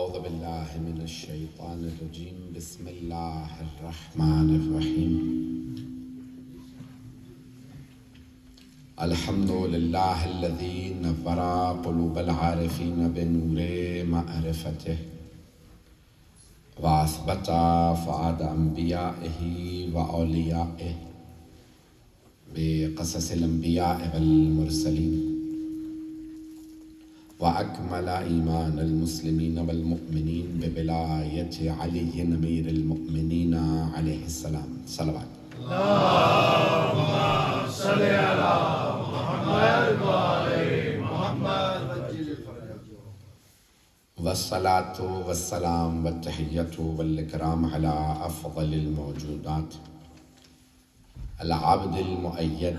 أعوذ بالله من الشيطان الرجيم بسم الله الرحمن الرحيم الحمد لله الذي نور قلوب العارفين بنور معرفته وأثبت فؤاد أنبيائه وأوليائه بقصص الأنبياء والمرسلين وأكمل إيمان المسلمين والمؤمنين بولاية علي أمير المؤمنين عليه السلام صلوات اللهم صل على محمد وعلى محمد والصلاة والسلام والتحية والإكرام على أفضل الموجودات العبد المؤيد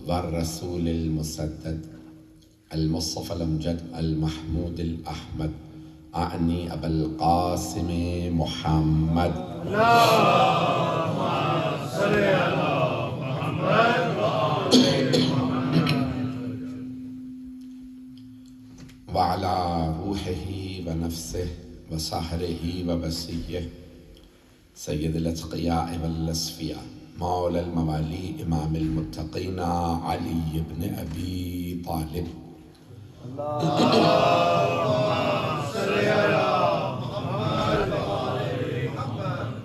والرسول المسدد المصطفى الأمجد المحمود الأحمد أعني أبا القاسم محمد اللهم صل على محمد وعلى روحه ونفسه وصهره وبسيه سيد الأتقياء والأصفياء مولى الموالي إمام المتقين علي بن أبي طالب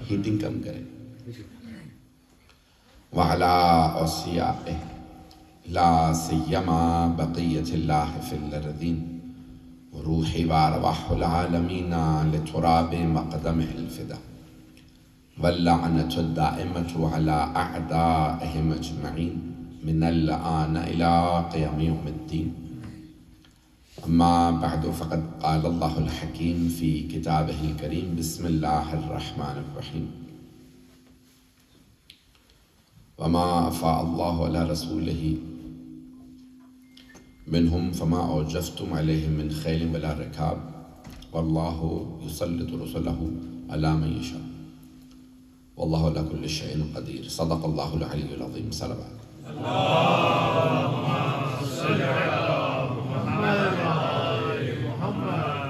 ہیٹنگ کم کریں وعلى أوصيائه لا سيما بقية الله في الأرضين وروحي وأرواح العالمين لتراب مقدمه الفدا واللعنة الدائمة على أعدائهم أجمعين من الآن إلى قيام يوم الدين أما بعد فقد قال الله الحكيم في كتابه الكريم بسم الله الرحمن الرحيم وما أفاء الله على رسوله منهم فما أوجفتم عليه من خيل ولا ركاب والله يسلط رسله على من يشاء والله على كل شيء قدير صدق الله العلي العظيم صلوات اللهم صل على محمد وعلى محمد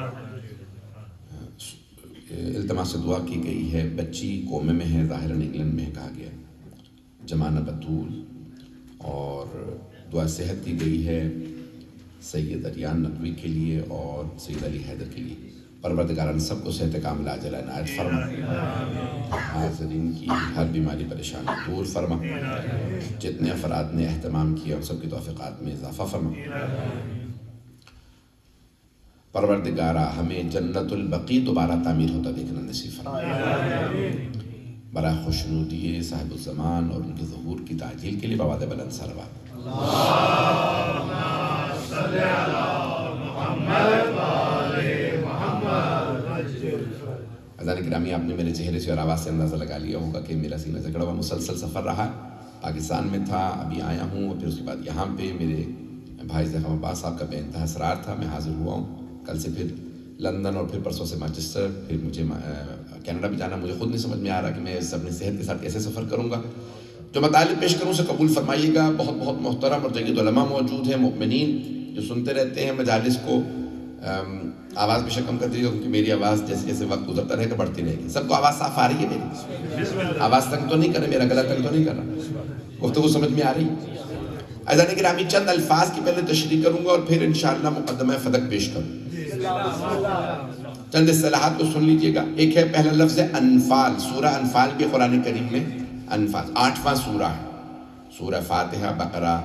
التماس دعا کی گئی ہے بچی قومے میں ہے ظاہراً انگلینڈ میں کہا گیا جمانہ بطول اور دعا صحت کی گئی ہے سید اریان ندوی کے لیے اور سید علی حیدر کے لیے پروردگاران سب کو صحت کاملہ عاجلہ عنایت فرما حاضرین کی ہر بیماری پریشانی دور فرما جتنے افراد نے اہتمام کیا ان سب کی توفیقات میں اضافہ فرما پروردگارہ ہمیں جنت البقیع دوبارہ تعمیر ہوتا دیکھنا نصیب فرما برائے خوشنودی صاحب الزمان اور ان کے ظہور کی تعجیل کے لیے بواد بلند صلوات اللهم صل على محمد وعلى محمد عزیزان گرامی آپ نے میرے چہرے سے اور آواز سے اندازہ لگا لیا ہوگا کہ میرا سینہ جکڑا ہوا مسلسل سفر رہا پاکستان میں تھا ابھی آیا ہوں اور پھر اس کے بعد یہاں پہ میرے بھائی زیخم عباس صاحب کا بے انتہا اصرار تھا میں حاضر ہوا ہوں کل سے پھر لندن اور پھر پرسوں سے مانچسٹر پھر مجھے کینیڈا بھی جانا مجھے خود نہیں سمجھ میں آ رہا کہ میں اپنی صحت کے ساتھ کیسے سفر کروں گا جو مطالب پیش کروں اسے قبول فرمائیے گا بہت بہت محترم اور جید علماء موجود ہیں مؤمنین جو سنتے رہتے ہیں مجالس کو آواز بھی کم کر دیجیے گا کیونکہ میری آواز جیسے جیسے وقت گزرتا رہے گا بڑھتی رہے گی سب کو آواز صاف آ رہی ہے میری آواز تنگ تو نہیں کر رہا میرا گلا تنگ تو نہیں کر رہا گفتگو سمجھ میں آ رہی عزیزان گرامی چند الفاظ کی پہلے تشریح کروں گا اور پھر انشاءاللہ مقدمہ فدق پیش کروں چند اصطلاحات کو سن لیجئے گا ایک ہے پہلا لفظ ہے انفال سورہ انفال بھی قرآن کریم میں انفال 8واں سورہ ہے سورہ فاتحہ بقرہ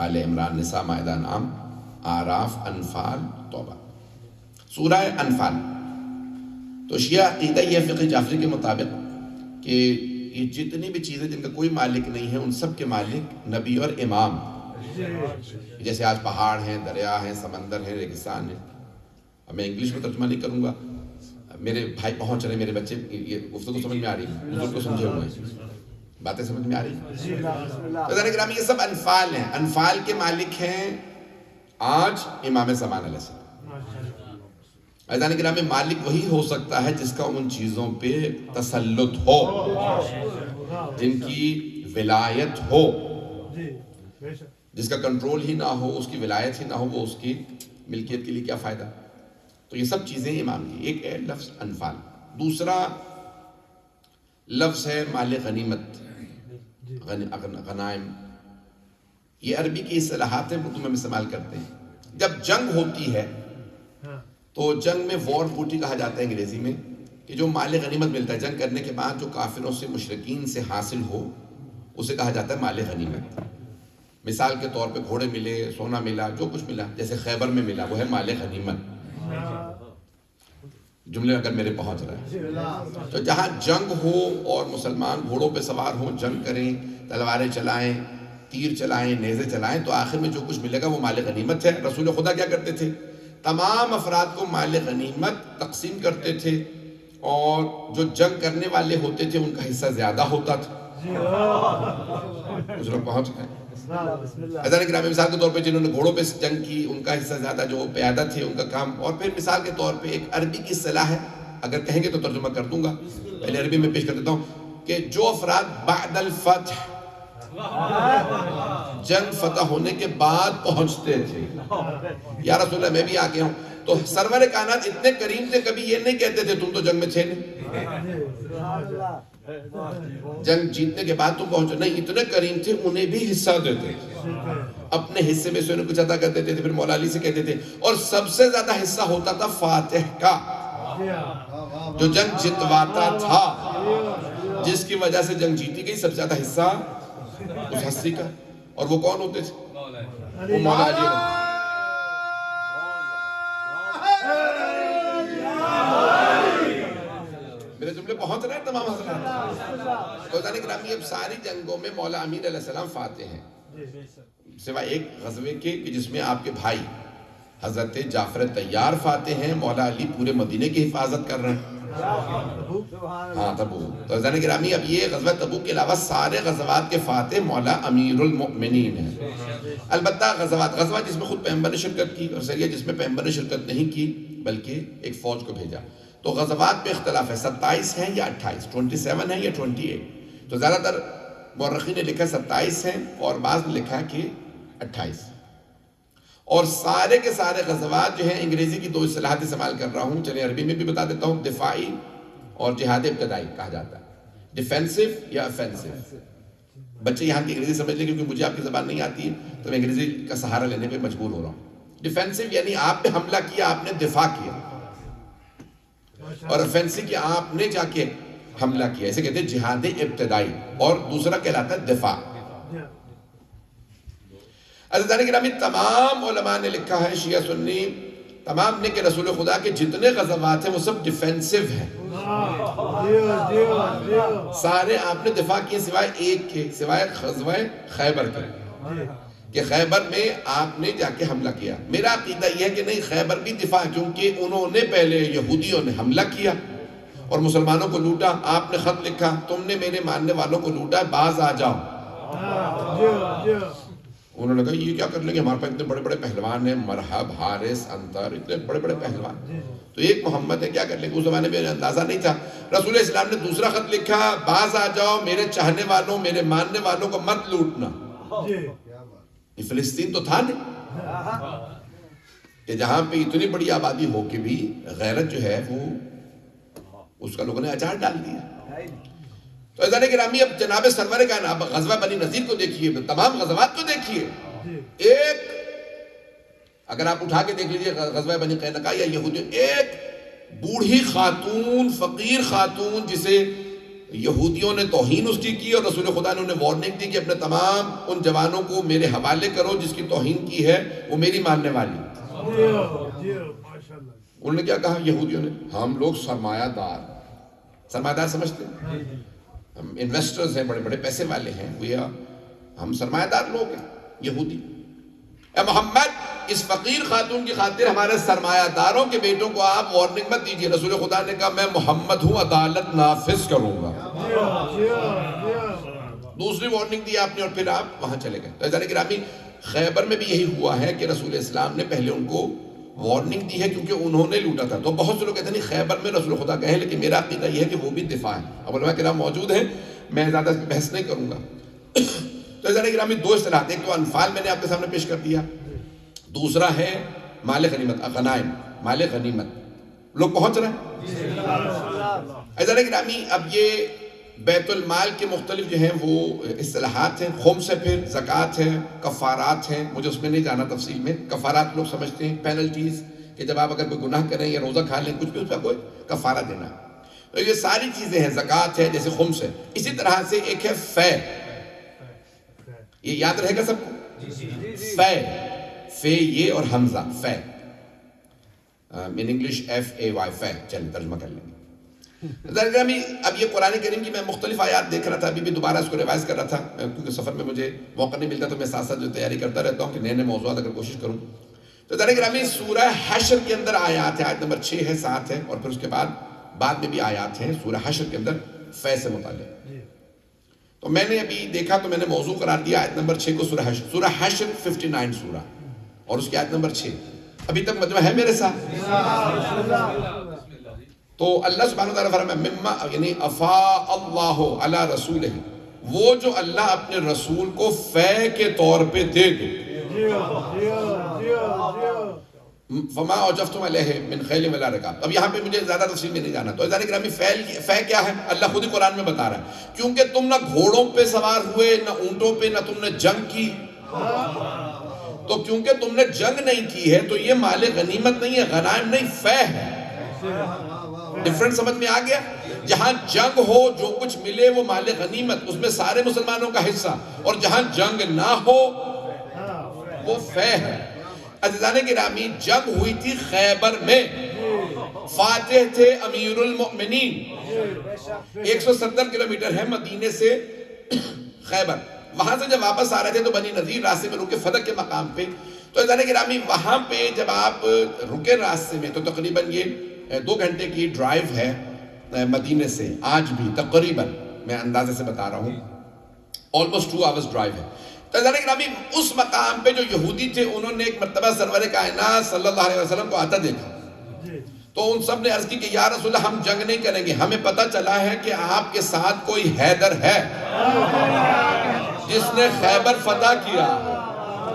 آل عمران نساء مائدہ انعام اعراف انفال توبہ سورہ انفال تو شیعہ عقیدہ یہ فقہ جعفری کے مطابق کہ یہ جتنی بھی چیزیں جن کا کوئی مالک نہیں ہے ان سب کے مالک نبی اور امام جیسے آج پہاڑ ہیں دریا ہیں سمندر ہیں ریگستان ہیں اب میں انگلش میں ترجمہ نہیں کروں گا میرے بھائی پہنچ رہے میرے بچے یہ گفتگو سمجھ میں آ رہی ہے بزرگ کو سمجھے ہوئے ہیں باتیں سمجھ میں آ رہی ہیں تو گرامی یہ سب انفال ہیں انفال کے مالک ہیں آج امام زمان علیہ السلام عزیزان گرامی مالک وہی ہو سکتا ہے جس کا ان چیزوں پہ تسلط ہو جن کی ولایت ہو جس کا کنٹرول ہی نہ ہو اس کی ولایت ہی نہ ہو وہ اس کی ملکیت کے لیے کیا فائدہ تو یہ سب چیزیں امام کی. ایک ہے لفظ انفال، دوسرا لفظ ہے مال غنیمت، غنائم. یہ عربی کی اصطلاحات ہیں، اردو میں استعمال کرتے ہیں. جب جنگ ہوتی ہے تو جنگ میں وار بوٹی کہا جاتا ہے انگریزی میں، کہ جو مال غنیمت ملتا ہے جنگ کرنے کے بعد جو کافروں سے مشرکین سے حاصل ہو اسے کہا جاتا ہے مال غنیمت. مثال کے طور پہ گھوڑے ملے، سونا ملا، جو کچھ ملا، جیسے خیبر میں ملا، وہ ہے مال غنیمت. جملے اگر میرے پہنچ رہا ہے تو جہاں جنگ ہو اور مسلمان گھوڑوں پہ سوار ہوں، جنگ کریں، تلواریں چلائیں، تیر چلائیں، نیزے چلائیں، تو آخر میں جو کچھ ملے گا وہ مال غنیمت ہے. رسول خدا کیا کرتے تھے؟ تمام افراد کو مال غنیمت تقسیم کرتے تھے، اور جو جنگ کرنے والے ہوتے تھے ان کا حصہ زیادہ ہوتا تھا. کچھ لوگ پہنچ گئے. حضرت گرامی مثال کے طور پہ جنہوں نے گھوڑوں پہ جنگ کی ان کا حصہ زیادہ، جو پیادہ تھے ان کا کام. اور پھر مثال کے طور پہ ایک عربی کی اصطلاح ہے، اگر کہیں گے تو ترجمہ کر دوں گا، پہلے عربی میں پیش کر دیتا ہوں، کہ جو افراد بعد الفتح، جنگ فتح ہونے کے بعد پہنچتے تھے، یا رسول اللہ میں بھی آ گیا ہوں، تو سرور کائنات اتنے کریم تھے، کبھی یہ نہیں کہتے تھے تم تو جنگ میں تھے نہیں، جنگ جیتنے کے بعد تم پہنچو نہیں، اتنے کریم تھے انہیں بھی حصہ دیتے تھے، اپنے حصے میں سے انہیں کچھ عطا کر دیتے تھے. پھر مولا علی سے کہتے تھے، اور سب سے زیادہ حصہ ہوتا تھا فاتح کا، جو جنگ جتواتا تھا، جس کی وجہ سے جنگ جیتی گئی، سب سے زیادہ حصہ اس ہستی کا. اور وہ کون ہوتے تھے؟ وہ مولا علی. میرے جملے پہنچ رہے ہیں تمام حضرات؟ تو جانے گرامی اب ساری جنگوں میں مولا امین علیہ السلام فاتح ہیں، سوائے ایک غزوے کے کہ جس میں آپ کے بھائی حضرت جعفر طیار فاتح ہیں، مولا علی پورے مدینے کی حفاظت کر رہے ہیں. ہاں تبوک. تو جانے گرامی اب یہ غزوہ تبوک کے علاوہ سارے غزوات کے فاتح مولا امیر المؤمنین ہیں. البتہ غزوہ جس میں خود پیغمبر نے شرکت کی، اور سریہ جس میں پیغمبر نے شرکت نہیں کی بلکہ ایک فوج کو بھیجا. تو غزوات پہ اختلاف ہے، 27 ہیں یا 28، 27 ہیں یا 28. تو زیادہ تر مورخین نے لکھا 27 ہیں، اور بعض نے لکھا کہ 28. اور سارے کے سارے غزوات جو ہیں، انگریزی کی 2 اصطلاحات استعمال کر رہا ہوں، چلیں عربی میں بھی بتا دیتا ہوں، دفاعی اور جہاد ابتدائی کہا جاتا ہے. ڈیفینسو یا افینسو. بچے یہاں کی انگریزی سمجھ لیں، کیونکہ مجھے آپ کی زبان نہیں آتی ہے تو میں انگریزی کا سہارا لینے پہ مجبور ہو رہا ہوں. ڈیفینسو یعنی آپ پہ حملہ کیا، آپ نے دفاع کیا، اور افینسی کہ آپ نے جا کے حملہ کیا، اسے کہتے ہیں جہاد ابتدائی، اور دوسرا کہلاتا ہے دفاع. عزیزان گرامی تمام علماء نے لکھا ہے، شیعہ سنی تمام نے، کہ رسول خدا کے جتنے غزوات ہیں وہ سب ڈیفینسو ہیں، سارے آپ نے دفاع کیے سوائے ایک کے، سوائے غزوہ خیبر کے، کہ خیبر میں آپ نے جا کے حملہ کیا. میرا عقیدہ یہ ہے کہ نہیں، خیبر بھی دفاع، کیونکہ انہوں نے پہلے یہودیوں نے حملہ کیا اور مسلمانوں کو لوٹا. آپ نے خط لکھا، تم نے میرے ماننے والوں کو لوٹا، باز آ جاؤ. انہوں نے کہا یہ کیا کر لیں گے، ہمارے پاس اتنے بڑے بڑے پہلوان ہیں، مرحب، حارث، انتر، اتنے بڑے بڑے پہلوان، تو ایک محمد ہے، کیا کر لیں گے. اس زمانے میں اندازہ نہیں تھا. رسول اسلام نے دوسرا خط لکھا، باز آ جاؤ، میرے چاہنے والوں، میرے ماننے والوں کو مت لوٹنا. یہ فلسطین تو تھا نہیں، کہ جہاں پہ اتنی بڑی آبادی ہو کے بھی غیرت جو ہے وہ اس کا لوگوں نے اچار ڈال دیا. تو عزیزان گرامی اب جناب سرور کائنات غزوہ بنی نذیر کو دیکھیے، تمام غزوات کو دیکھیے. ایک اگر آپ اٹھا کے دیکھ لیجئے غزوہ بنی قینقاع یا یہودی، ایک بوڑھی خاتون، فقیر خاتون، جسے یہودیوں نے توہین اس کی اور رسول خدا نے انہیں وارننگ دی کہ اپنے تمام ان جوانوں کو میرے حوالے کرو جس کی توہین کی ہے، وہ میری ماننے والی. انہوں نے کیا کہا یہودیوں نے؟ ہم لوگ سرمایہ دار سمجھتے ہیں، ہم انویسٹرز ہیں، بڑے بڑے پیسے والے ہیں، ہم سرمایہ دار لوگ ہیں یہودی. اے محمد، اس فقیر خاتون کی خاطر ہمارے سرمایہ داروں کے بیٹوں کو آپ وارننگ مت دیجئے. رسول خدا نے کہا میں محمد ہوں، عدالت نافذ کروں گا. دوسری وارننگ دی آپ نے، اور پھر آپ وہاں چلے گئے. تو عزیزان گرامی خیبر میں بھی یہی ہوا ہے کہ رسول اسلام نے پہلے ان کو وارننگ دی ہے، کیونکہ انہوں نے لوٹا تھا. تو بہت سے لوگ کہتے ہیں نہیں خیبر میں رسول خدا گئے، لیکن میرا عقیدہ یہ ہے کہ وہ بھی دفاع ہے. اب علماء کرام موجود ہیں، میں زیادہ بحث نہیں کروں گا. تو عزیزان گرامی 2 اصطلاحات، ایک تو انفال میں نے آپ کے سامنے پیش کر دیا، دوسرا ہے مال غنیمت، غنائم، مال غنیمت. لوگ پہنچ رہے ہیں؟ عزیزان گرامی، اب یہ بیت المال کے مختلف جو ہیں وہ اصطلاحات ہیں. خمس ہے، پھر زکوٰۃ ہے، کفارات ہیں. مجھے اس میں نہیں جانا تفصیل میں. کفارات لوگ سمجھتے ہیں پینلٹیز، کہ جب آپ اگر کوئی گناہ کریں یا روزہ کھا لیں کچھ بھی، اس کا کوئی کفارہ دینا. تو یہ ساری چیزیں ہیں. زکوٰۃ ہے جیسے خمس ہے. اسی طرح سے ایک ہے فے. یہ یاد رہے گا سب کو؟ فے، فے یہ اور حمزہ، فے ان انگلش FAY، فے. چلیں ترجمہ کر لیں گے. اب یہ قرآن کریم کی میں مختلف آیات دیکھ رہا تھا، ابھی بھی دوبارہ اس کو ریوائز کر رہا تھا، کیونکہ سفر میں مجھے موقع نہیں ملتا تو میں ساتھ ساتھ جو تیاری کرتا رہتا ہوں کہ نئے نئے موضوعات اگر کوشش کروں. تو گرامی سورہ حشر کے اندر آیات ہے. آیت نمبر 6 ہے، 7 ہے، اور پھر اس کے بعد میں بھی آیات ہیں سورہ حشر کے اندر فے سے متعلق. تو میں نے ابھی دیکھا تو میں نے موضوع قرار دیا آیت نمبر 6 کو سورہ حشر. سورہ حشر 59 سورہ اور اس کی آیت نمبر 6. ابھی تک مجمع ہے میرے ساتھ؟ تو اللہ سبحانہ وتعالیٰ فرمایا مما، یعنی افا اللہ علی رسولہ، وہ جو اللہ اپنے رسول کو فے کے طور پہ دے دے. فما اوجفتم علیہ من خیل ولا رکاب. اب یہاں پہ مجھے زیادہ تفصیل میں نہیں جانا. تو عزیزان گرامی فے کیا ہے؟ اللہ خود ہی قرآن میں بتا رہا ہے. کیونکہ تم نہ گھوڑوں پہ سوار ہوئے، نہ اونٹوں پہ، نہ تم نے جنگ کی. تو کیونکہ تم نے جنگ نہیں کی ہے تو یہ مال غنیمت نہیں ہے، غنائم نہیں، فے ہے. ڈیفرنٹ سمجھ میں آ گیا؟ جہاں جنگ ہو جو کچھ ملے وہ مال غنیمت، اس میں سارے مسلمانوں کا حصہ. اور جہاں جنگ نہ ہو وہ فے ہے. عزیزان گرامی، جنگ ہوئی تھی خیبر میں. فاتح تھے امیر المؤمنین. 170 کلومیٹر ہے مدینے سے خیبر. وہاں سے جب واپس آ رہے تھے تو بنی نذیر راستے میں رکے فدق کے مقام پہ. تو عزیزان گرامی وہاں پہ جب آپ رکے راستے میں تو تقریباً یہ 2 گھنٹے کی ڈرائیو ہے مدینے سے. آج بھی تقریباً میں اندازے سے بتا رہا ہوں almost 2 hours ڈرائیو ہے. تو عزیزان گرامی اس مقام پہ جو یہودی تھے انہوں نے ایک مرتبہ سرور کائنات صلی اللہ علیہ وسلم کو آتا دیکھا. تو ان سب نے عرض کی کہ یا رسول اللہ ہم جنگ نہیں کریں گے، ہمیں پتہ چلا ہے کہ آپ کے ساتھ کوئی حیدر ہے جس نے خیبر فتح کیا،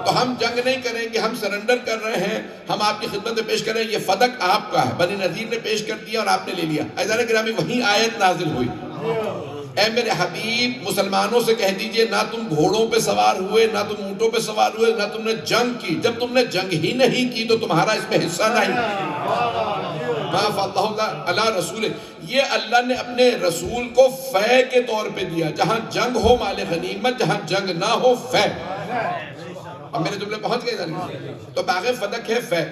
تو ہم جنگ نہیں کریں گے، ہم سرنڈر کر رہے ہیں، ہم آپ کی خدمت میں پیش کر رہے ہیں، یہ فدق آپ کا ہے. بنی نذیر نے پیش کر دیا اور آپ نے لے لیا. عزیزان گرامی وہیں آیت نازل ہوئی. اے میرے حبیب مسلمانوں سے کہہ دیجئے نہ تم گھوڑوں پہ سوار ہوئے، نہ تم اونٹوں پہ سوار ہوئے، نہ تم نے جنگ کی. جب تم نے جنگ ہی نہیں کی تو تمہارا اس میں حصہ نہیں. معاف اللہ علی رسول، یہ اللہ نے اپنے رسول کو فے کے طور پہ دیا. جہاں جنگ ہو مال غنیمت، جہاں جنگ نہ ہو فے. اب میرے جملے پہنچ گئے. تو باغ فدق ہے فے.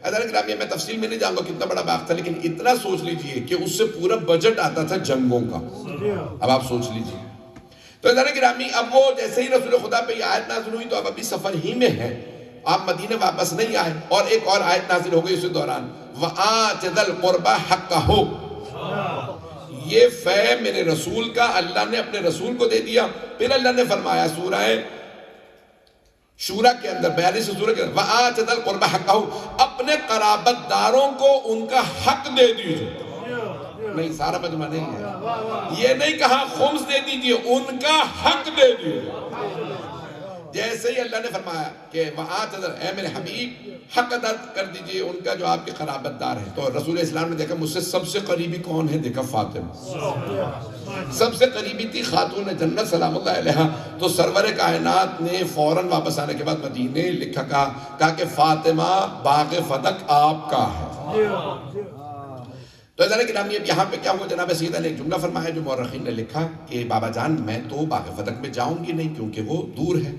عزیزان گرامی میں تفصیل میں نہیں جاؤں گا کتنا بڑا باغ تھا، لیکن اتنا سوچ لیجئے کہ اس سے پورا بجٹ آتا تھا جنگوں کا. اب آپ سوچ لیجئے. تو عزیزان گرامی اب وہ جیسے ہی رسول خدا پہ یہ آیت نازل ہوئی تو اب ابھی سفر ہی میں ہے، آپ مدینے واپس نہیں آئے. اور ایک اور آیت نازل ہو گئی اسی دوران، وَآتِ ذَا الْقُرْبَى حَقَّهُ. یہ فے میرے رسول کا اللہ نے اپنے رسول کو دے دیا. پھر اللہ نے فرمایا سورہ شورا کے اندر 42 سورہ کے اندر وَآتِ ذَا الْقُرْبَى حَقَّهُ، اپنے قرابت داروں کو ان کا حق دے دیجئے. نہیں سارا مجمع نہیں ہے، یہ نہیں کہا خمس دے دیجئے، ان کا حق دے دیجئے. جیسے ہی اللہ نے فرمایا کہ وَآتِ ذَا، اے میرے حبیب حق ادا کر دیجئے ان کا جو آپ کے قرابت دار ہیں. تو رسول اسلام نے دیکھا مجھ سے سب سے قریبی کون ہے؟ دیکھا فاطمہ. سب سے قریبی تھی خاتون جنت سلام اللہ علیہا. تو سرور کائنات نے فوراً واپس آنے کے بعد مدینے لکھا کہا کہ فاطمہ باغ فدق آپ کا ہے. تو عزیزان گرامی اب یہاں پہ کیا ہوا؟ جناب سیدہ نے ایک جملہ فرمایا جو مورخین نے لکھا کہ بابا جان میں تو باغ فدق میں جاؤں گی نہیں کیونکہ وہ دور ہے.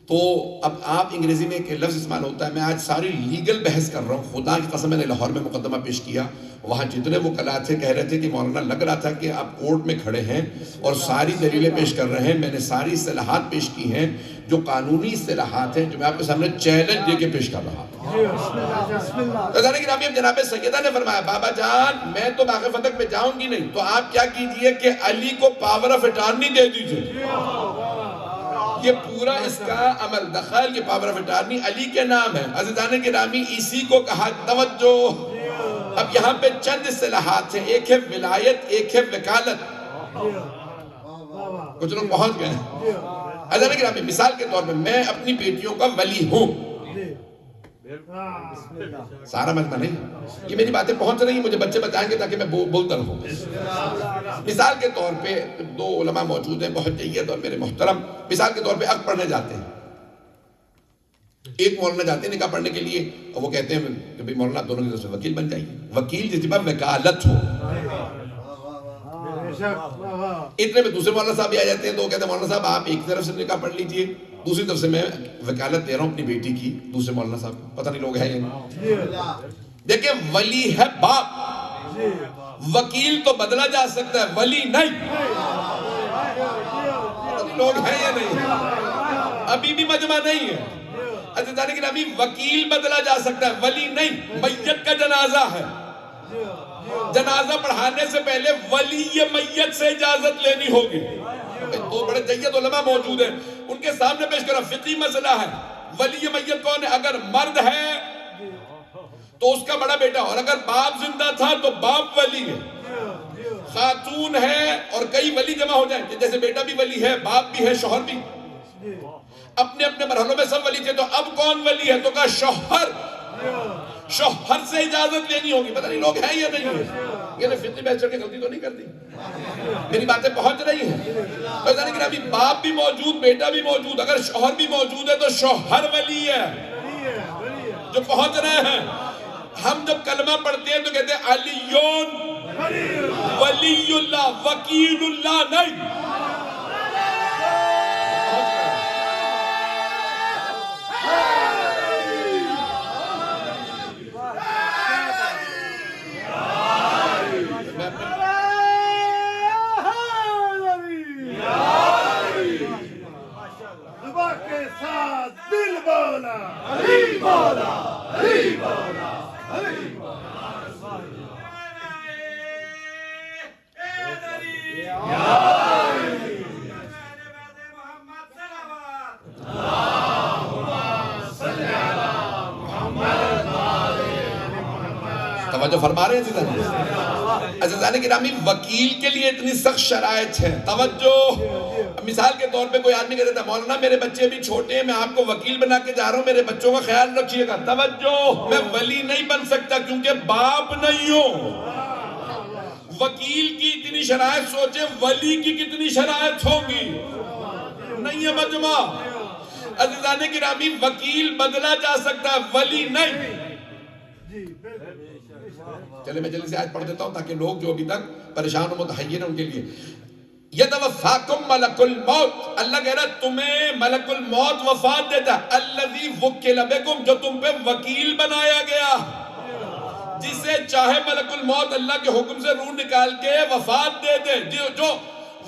تو اب آپ انگریزی میں ایک لفظ استعمال ہوتا ہے، میں آج ساری لیگل بحث کر رہا ہوں. خدا کی قسم میں نے لاہور میں مقدمہ پیش کیا، وہاں جتنے وکلاء تھے کہہ رہے تھے کہ مولانا لگ رہا تھا کہ آپ کورٹ میں کھڑے ہیں اور ساری دلیلیں پیش کر رہے ہیں. میں نے ساری اصطلاحات پیش کی ہیں جو قانونی اصطلاحات ہیں جو میں آپ کے سامنے چیلنج دے کے پیش کر رہا ہوں. اب جناب سیدہ نے فرمایا بابا جان میں تو باغ فتح میں جاؤں گی نہیں، تو آپ کیا کیجئے کہ علی کو پاور آف اٹارنی دے دیجئے. یہ پورا اس کا عمل دخل، یہ پاور آف اٹارنی علی کے نام ہے. عزیزان گرامی اسی کو کہا توجہ. اب یہاں پہ چند اصطلاحات ہیں، ایک ہے ولایت، ایک ہے وکالت. کچھ لوگ پہنچ گئے ہیں. عزیزان گرامی مثال کے طور پہ میں اپنی بیٹیوں کا ولی ہوں. سارا مجمع نہیں. یہ میری باتیں پہنچ رہی ہیں, مجھے بچے بتائیں گے تاکہ میں بولتا رہوں. مثال کے طور پہ دو علماء موجود ہیں بہت جید اور میرے محترم, مثال کے طور پہ عقد پڑھنے جاتے ہیں. ایک مولانا جاتے ہیں نکاح پڑھنے کے لیے, اور وہ کہتے ہیں کہ بھئی مولانا دونوں کی طرف سے وکیل بن جائیے. وکیل جس پر وکالت ہو. اتنے میں دوسرے مولانا صاحب بھی آ جاتے ہیں, تو وہ کہتے ہیں مولانا صاحب آپ ایک طرف سے نکاح پڑھ لیجئے, دوسری طرف سے میں وکالت دے رہا ہوں اپنی بیٹی کی دوسرے مولانا صاحب کو. پتہ نہیں لوگ ہیں یا نہیں. دیکھیں ولی ہے باپ, وکیل تو بدلا جا سکتا ہے, ولی نہیں. پتہ نہیں لوگ ہیں یا نہیں, ابھی بھی مجمع نہیں ہے. عزیزان گرامی, وکیل بدلا جا سکتا ہے, ولی نہیں. میت کا جنازہ ہے, جنازہ پڑھانے سے پہلے ولی میت سے اجازت لینی ہوگی. دو بڑے جید علماء موجود ہیں, ان کے سامنے پیش کرا فقہی مسئلہ ہے. ولی میت کون ہے؟ اگر مرد ہے تو اس کا بڑا بیٹا, اور اگر باپ زندہ تھا تو باپ ولی ہے. خاتون ہے اور کئی ولی جمع ہو جائیں, جیسے بیٹا بھی ولی ہے, باپ بھی ہے, شوہر بھی, اپنے اپنے مرحلوں میں سب ولی تھے. تو اب کون ولی ہے؟ تو کہا شوہر. شوہر سے اجازت لینی ہوگی. پتہ نہیں لوگ ہیں یا نہیں. یہ نے فقہی بحث کر کے غلطی تو نہیں کر دی؟ میری باتیں پہنچ رہی ہیں؟ تو جانے کہ ابھی باپ بھی موجود, بیٹا بھی موجود, اگر شوہر بھی موجود ہے تو شوہر ولی ہے. جو پہنچ رہے ہیں, ہم جب کلمہ پڑھتے ہیں تو کہتے ہیں علیون ولی اللہ وکیل اللہ نہیں. توجہ فرما رہے ہیں عزیزان گرامی, وکیل کے لیے اتنی سخت شرائط ہے. توجہ, مثال کے طور پہ کوئی آدمی کہتا تھا مولانا میرے بچے بھی چھوٹے ہیں, میں آپ کو وکیل بنا کے جا رہا ہوں, میرے بچوں کا خیال رکھیے گا. توجہ, میں ولی نہیں بن سکتا کیونکہ باپ نہیں ہوں. وکیل کی اتنی شرائط سوچے, ولی کی کتنی شرائط ہوگی. نہیں ہے مجمع. عزیزان گرامی, وکیل بدلا جا سکتا ہے, ولی نہیں. چلے میں جلدی سے آیت پڑھ دیتا ہوں تاکہ لوگ جو ابھی تک پریشان و متحیر ہیں ان کے لیے. یتوفاکم ملک الموت, اللہ کہہ رہا ہے تمہیں ملک الموت وفات دیتا ہے. الذی وکل بکم, جو تم پہ وکیل بنایا گیا. جسے چاہے ملک الموت اللہ کے حکم سے روح نکال کے وفات دے دے. جو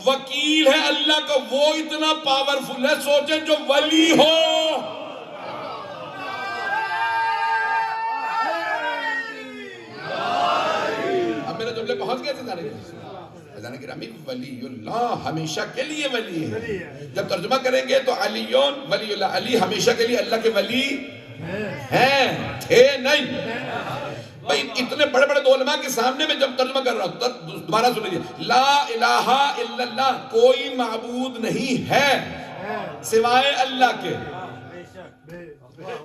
وکیل ہے اللہ کا وہ اتنا پاورفل ہے, سوچیں جو ولی ہو. جملے پہنچ گئے تھے جانے گرامی, ولی اللہ ہمیشہ کے لیے ولی ہے. جب ترجمہ کریں گے تو علیون ولی اللہ, علی ہمیشہ کے لیے اللہ کے ولی ہیں, تھے نہیں. بھئی اتنے بڑے بڑے دو علماء کے سامنے میں جب ترجمہ کر رہا ہوں, دوبارہ سن لیجیے, لا الہ الا اللہ, کوئی معبود نہیں ہے سوائے اللہ کے.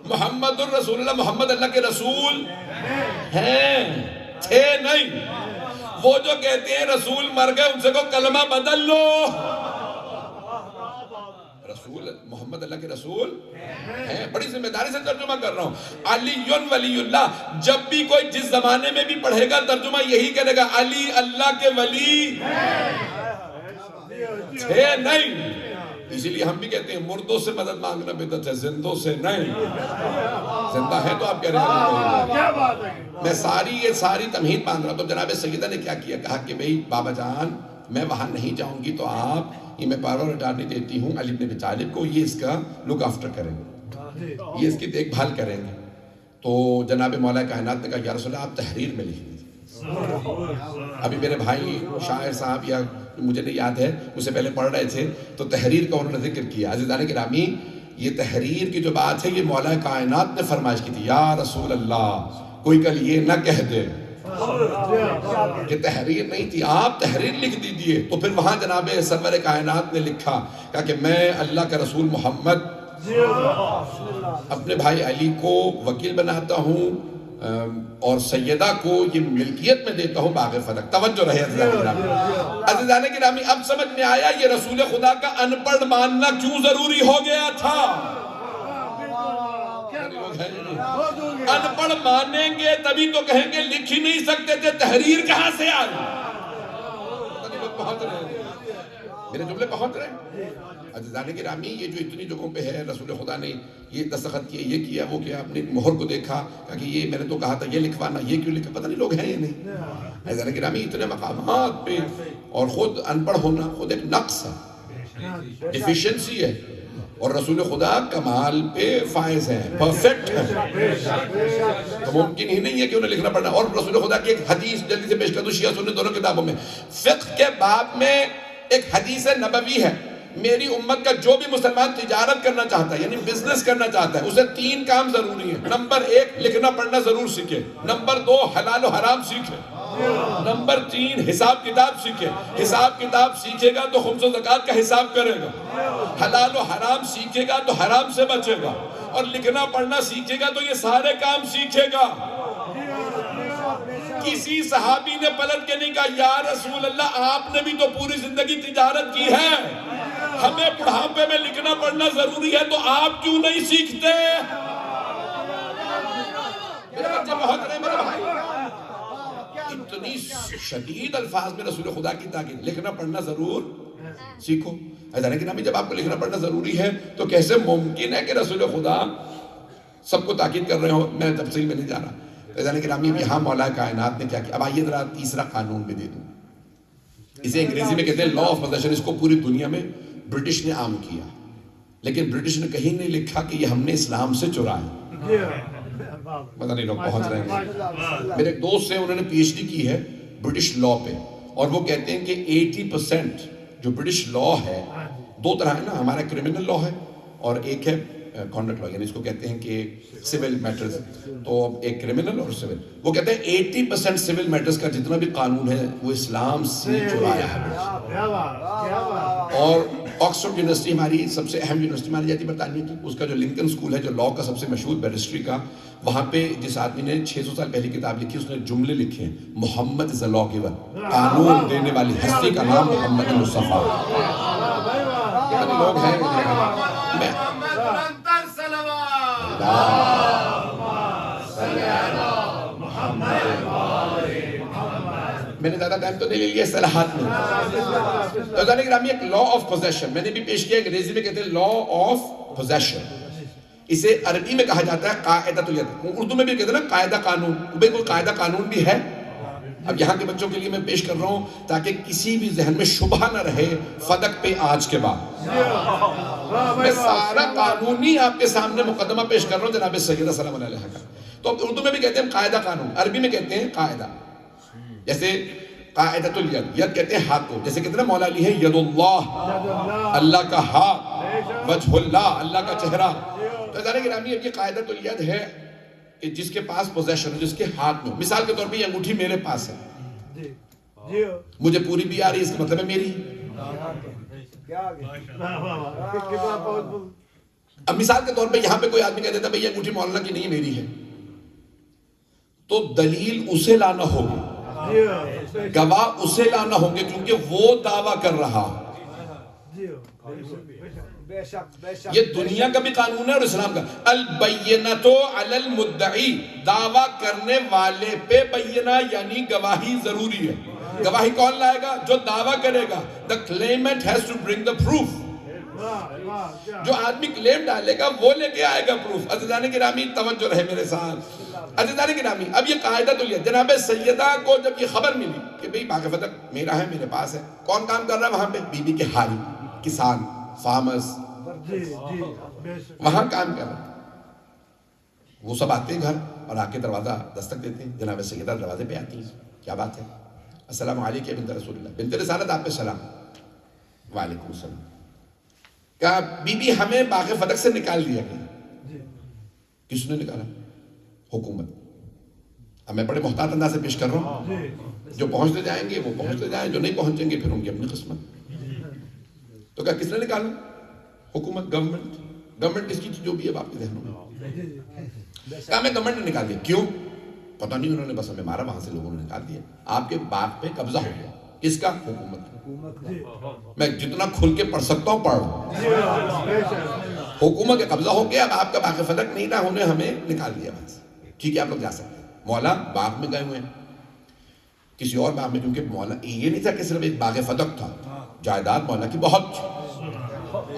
محمد الرسول اللہ, محمد اللہ کے رسول ہیں, تھے نہیں. وہ جو کہتے ہیں رسول مر گئے, ان سے کو کلمہ بدل لو. رسول محمد اللہ کے رسول ہیں, بڑی ذمہ داری سے ترجمہ کر رہا ہوں. علی ولی اللہ, جب بھی کوئی جس زمانے میں بھی پڑھے گا ترجمہ یہی کرے گا, علی اللہ کے ولی تھے نہیں. اسی لیے ہم بھی کہتے ہیں مردوں سے مدد مانگنا بدعت ہے, زندوں سے نہیں. زندہ ہے تو آپ کہہ رہے ہیں. میں یہ ساری تمہید باندھ رہا ہوں. تو جناب سیدہ نے کیا کیا, کہا کہ بھئی بابا جان میں وہاں نہیں جاؤں گی تو آپ یہ میں پاور اٹارنی دیتی ہوں علی بن ابی طالب کو, یہ اس کا لک آفٹر کریں گے, یہ اس کی دیکھ بھال کریں گے. تو جناب مولا کائنات نے کہا یا رسول اللہ آپ تحریر میں لکھ لیجیے. ابھی میرے بھائی شاعر صاحب یا مجھے نہیں یاد ہے, مجھ سے پہلے پڑھ رہے تھے تو تحریر کا انہوں نے ذکر کیا. عزیزان گرامی, یہ تحریر کی جو بات ہے یہ مولا کائنات نے فرمائش کی تھی. یا رسول اللہ, کوئی کل یہ نہ کہہ دے کہ تحریر نہیں تھی, آپ تحریر لکھ دیجئے. تو پھر وہاں جناب سرور کائنات نے لکھا, کہا کہ میں اللہ کا رسول محمد اپنے بھائی علی کو وکیل بناتا ہوں اور سیدہ کو یہ ملکیت میں دیتا ہوں باغ فلک. توجہ رہے عزیزان گرامی. عزیزان گرامی اب سمجھ میں آیا یہ رسول خدا کا ان پڑھ ماننا کیوں ضروری ہو گیا تھا. ان پڑھ مانیں گے تبھی تو کہیں گے لکھ ہی نہیں سکتے تھے, تحریر کہاں سے آ گئی. پہنچ رہے ہیں میرے جملے پہنچ رہے ہیں. عزیزان گرامی یہ جو اتنی جگہوں پہ ہے رسول خدا نے یہ دستخط کیے, یہ کیا, وہ کیا, اپنے مہر کو دیکھا کہ یہ میں نے تو کہا تھا یہ لکھوانا, یہ کیوں لکھا, پتہ نہیں لوگ ہیں یا نہیں. عزیزان گرامی اتنے مقامات پہ اور خود ان پڑھ ہونا خود ایک نقص ہے, ڈیفیشنسی ہے, اور رسول خدا کمال پہ فائز ہیں, پرفیکٹ ہیں. تو ممکن ہی نہیں ہے کہ انہیں لکھنا پڑنا. اور رسول خدا کی ایک حدیث جلدی سے پیش کر دوں, شیعہ سنی دونوں کتابوں میں فقہ کے باب میں ایک حدیث نبوی ہے, میری امت کا جو بھی مسلمان تجارت کرنا چاہتا ہے یعنی بزنس کرنا چاہتا ہے اسے 3 کام ضروری ہیں. نمبر 1 لکھنا پڑھنا ضرور سیکھے, نمبر 2 حلال و حرام سیکھے, نمبر 3 حساب کتاب سیکھے. حساب کتاب سیکھے گا تو خمس و زکوٰۃ کا حساب کرے گا, حلال و حرام سیکھے گا تو حرام سے بچے گا, اور لکھنا پڑھنا سیکھے گا تو یہ سارے کام سیکھے گا. کسی صحابی نے پلٹ کے نہیں کہا یا رسول اللہ آپ نے بھی تو پوری زندگی تجارت کی ہے, ہمیں بڑھاپے میں لکھنا پڑھنا ضروری ہے تو آپ کیوں نہیں سیکھتے. میرے بچے بہت رہے میرے بھائی, اتنی شدید الفاظ میں رسول خدا کی تاکید, لکھنا پڑھنا ضرور سیکھو. حضرت گرامی جب آپ کو لکھنا پڑھنا ضروری ہے تو کیسے ممکن ہے کہ رسول خدا سب کو تاکید کر رہے ہو. میں تفصیل میں نہیں جا رہا. حضرت گرامی یہاں مولا کائنات نے کیا کیا. اب آئیے ذرا تیسرا قانون بھی دے دوں, اسے انگریزی میں کہتے ہیں لا آف پوزیشن. اس کو پوری دنیا میں برٹش نے عام کیا, لیکن برٹش نے کہیں نہیں لکھا کہ یہ ہم نے اسلام سے چرایا. پتہ نہیں لوگ پہنچ رہے ہیں. میرے ایک دوست ہیں انہوں نے پی ایچ ڈی کی ہے برٹش لا پہ, اور وہ کہتے ہیں کہ 80% جو برٹش لا ہے 2 طرح ہے نا, ہمارا کرمنل لا ہے اور ایک ہے کانڈکٹ لا, یعنی اس کو کہتے ہیں کہ سول میٹرز. تو ایک کرمنل اور سول, وہ کہتے ہیں 80% سول میٹرز کا جتنا بھی قانون ہے وہ اسلام سے چرایا ہے. اور آکسفورڈ یونیورسٹی ہماری سب سے اہم یونیورسٹی مانی جاتی ہے برطانیہ کی, اس کا جو لنکن اسکول ہے جو لا کا سب سے مشہور بیرسٹری کا, وہاں پہ جس آدمی نے 600 سال پہلے کتاب لکھی اس نے جملے لکھے ہیں, محمد از اے لا گیور, قانون دینے والی ہستی کا نام محمد مصطفیٰ. کتنے لوگ ہیں میں میں نے زیادہ ٹائم تو نہیں لے لیا اصطلاحات میں. تو عزیزان گرامی ایک لا آف پوزیشن میں نے بھی پیش کیا, انگریزی میں کہتے ہیں لا آف پوزیشن. اسے عربی میں کہا جاتا ہے قاعدۃ الید, اردو میں بھی کہتے ہیں نا قاعدہ قانون. بھئی کوئی قاعدہ قانون بھی ہے. اب یہاں کے بچوں کے لیے میں پیش کر رہا ہوں تاکہ کسی بھی ذہن میں شبہ نہ رہے فدق پہ آج کے بعد. میں سارا قانونی آپ کے سامنے مقدمہ پیش کر رہا ہوں جناب سیدہ سلام علیہ کا. تو اردو میں بھی کہتے ہیں قاعدہ قانون, عربی میں کہتے ہیں قاعدہ. جیسے قاعدۃ الید, ید کہتے ہیں ہاتھ کو, جیسے کہتے ہیں مولا علی ہے ید اللہ, اللہ کا ہاتھ, وجہ اللہ, اللہ کا چہرہ. تو عزیزان گرامی اب یہ قاعدۃ الید ہے کہ جس کے پاس پوزیشن ہے, جس کے ہاتھ میں. مثال کے طور پہ یہ انگوٹھی میرے پاس ہے, مجھے پوری بھی آ رہی ہے, اس کا مطلب ہے میری. اب مثال کے طور پہ یہاں پہ کوئی آدمی کہہ دیتا ہے یہ انگوٹھی مولانا کی نہیں میری ہے, تو دلیل اسے لانا ہوگی, گواہ اسے لانا ہوں گے, کیونکہ وہ دعویٰ کر رہا. یہ دنیا کا بھی قانون ہے اور اسلام کا. البینۃ علی المدعی, دعویٰ کرنے والے پہ بینہ یعنی گواہی ضروری ہے. گواہی کون لائے گا؟ جو دعویٰ کرے گا. The claimant has to bring the proof. جو آدمی کلیم ڈالے گا وہ لے کے آئے گا پروف. عزیزان گرامی توجہ رہے میرے ساتھ. عزیزان گرامی اب یہ قاعدۃ الید, جناب سیدہ کو جب یہ خبر ملی کہ بھئی باغ فتح میرا ہے, میرے پاس ہے, کون کام کر رہا ہے وہاں پہ؟ بی بی کے حاری, کسان, فارمرز وہاں کام کر رہا ہے. وہ سب آتے ہیں گھر اور آ کے دروازہ دستک دیتے ہیں, جناب سیدہ دروازے پہ آتی ہیں. کیا بات ہے؟ السلام علیکم بنت رسول اللہ, بنت رسالت آپ پہ سلام. وعلیکم السلام. کہا بی بی ہمیں باغ فتح سے نکال دیا گیا. کس نے نکالا؟ حکومت. اب میں بڑے محتاط انداز سے پیش کر رہا ہوں, جو پہنچتے جائیں گے وہ پہنچتے جائیں, جو نہیں پہنچیں گے پھر ان کی اپنی قسمت. تو کہا کس نے نکالا؟ حکومت, گورنمنٹ. گورنمنٹ کس کی جو بھی ہے آپ کے ذہنوں میں؟ کہا میں گورنمنٹ نے نکال دیا. کیوں؟ پتہ نہیں، انہوں نے بس ہمیں مارا، وہاں سے لوگوں نے نکال دیا. آپ کے باغ پہ قبضہ ہو گیا. کس کا؟ حکومت. میں جتنا کھل کے پڑھ سکتا ہوں پڑھ. حکومت کا قبضہ ہو گیا. اب آپ کا باغ فتق نہیں تھا، انہوں نے ہمیں نکال دیا. بس ٹھیک ہے، آپ لوگ جا سکتے ہیں. مولا باغ میں گئے ہوئے ہیں، کسی اور باغ میں، کیونکہ مولا یہ نہیں تھا کہ صرف ایک باغ فتق تھا، جائیداد مولا کی بہت تھی.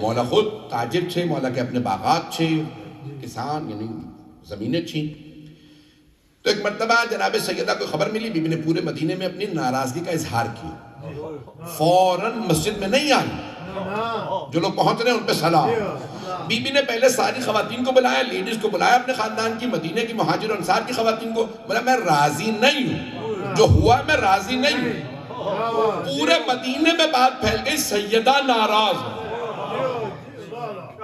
مولا خود تاجر تھے، مولا کے اپنے باغات تھے، کسان یعنی زمینیں تھیں. تو ایک مرتبہ جناب سیدہ کو خبر ملی، بی بی نے پورے مدینے میں اپنی ناراضگی کا اظہار کیا. فوراً مسجد میں نہیں آئی، جو لوگ پہنچ رہے ہیں ان پہ سلام. بی بی نے پہلے ساری خواتین کو بلایا، لیڈیز کو بلایا، اپنے خاندان کی، مدینے کی مہاجر انصار کی خواتین کو بولا میں راضی نہیں ہوں، جو ہوا میں راضی نہیں ہوں. پورے مدینے میں بات پھیل گئی، سیدہ ناراض ہے.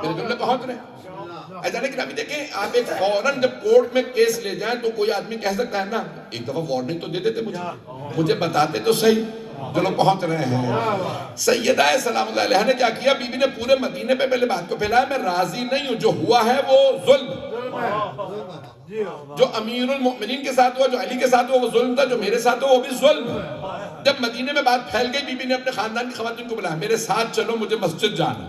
میرے جملے پہنچ رہے ہیں. ایسا نہیں کہ ابھی دیکھیں، آپ ایک فوراً جب کورٹ میں کیس لے جائیں تو کوئی آدمی کہہ سکتا ہے نا، ایک دفعہ وارننگ تو دے دیتے مجھے بتاتے تو صحیح. جو لوگ پہنچ رہے ہیں، سیدہ سلام اللہ علیہ نے کیا کیا؟ بی بی نے پورے مدینے پہ پہلے بات کو پھیلایا، میں راضی نہیں ہوں، جو ہوا ہے وہ ظلم. جو امیر المؤمنین کے ساتھ ہوا، جو علی کے ساتھ ہوا وہ ظلم تھا، جو میرے ساتھ ہوا وہ بھی ظلم ہے. جب مدینے میں بات پھیل گئی، بی بی نے اپنے خاندان کی خواتین کو بلایا، میرے ساتھ چلو، مجھے مسجد جانا.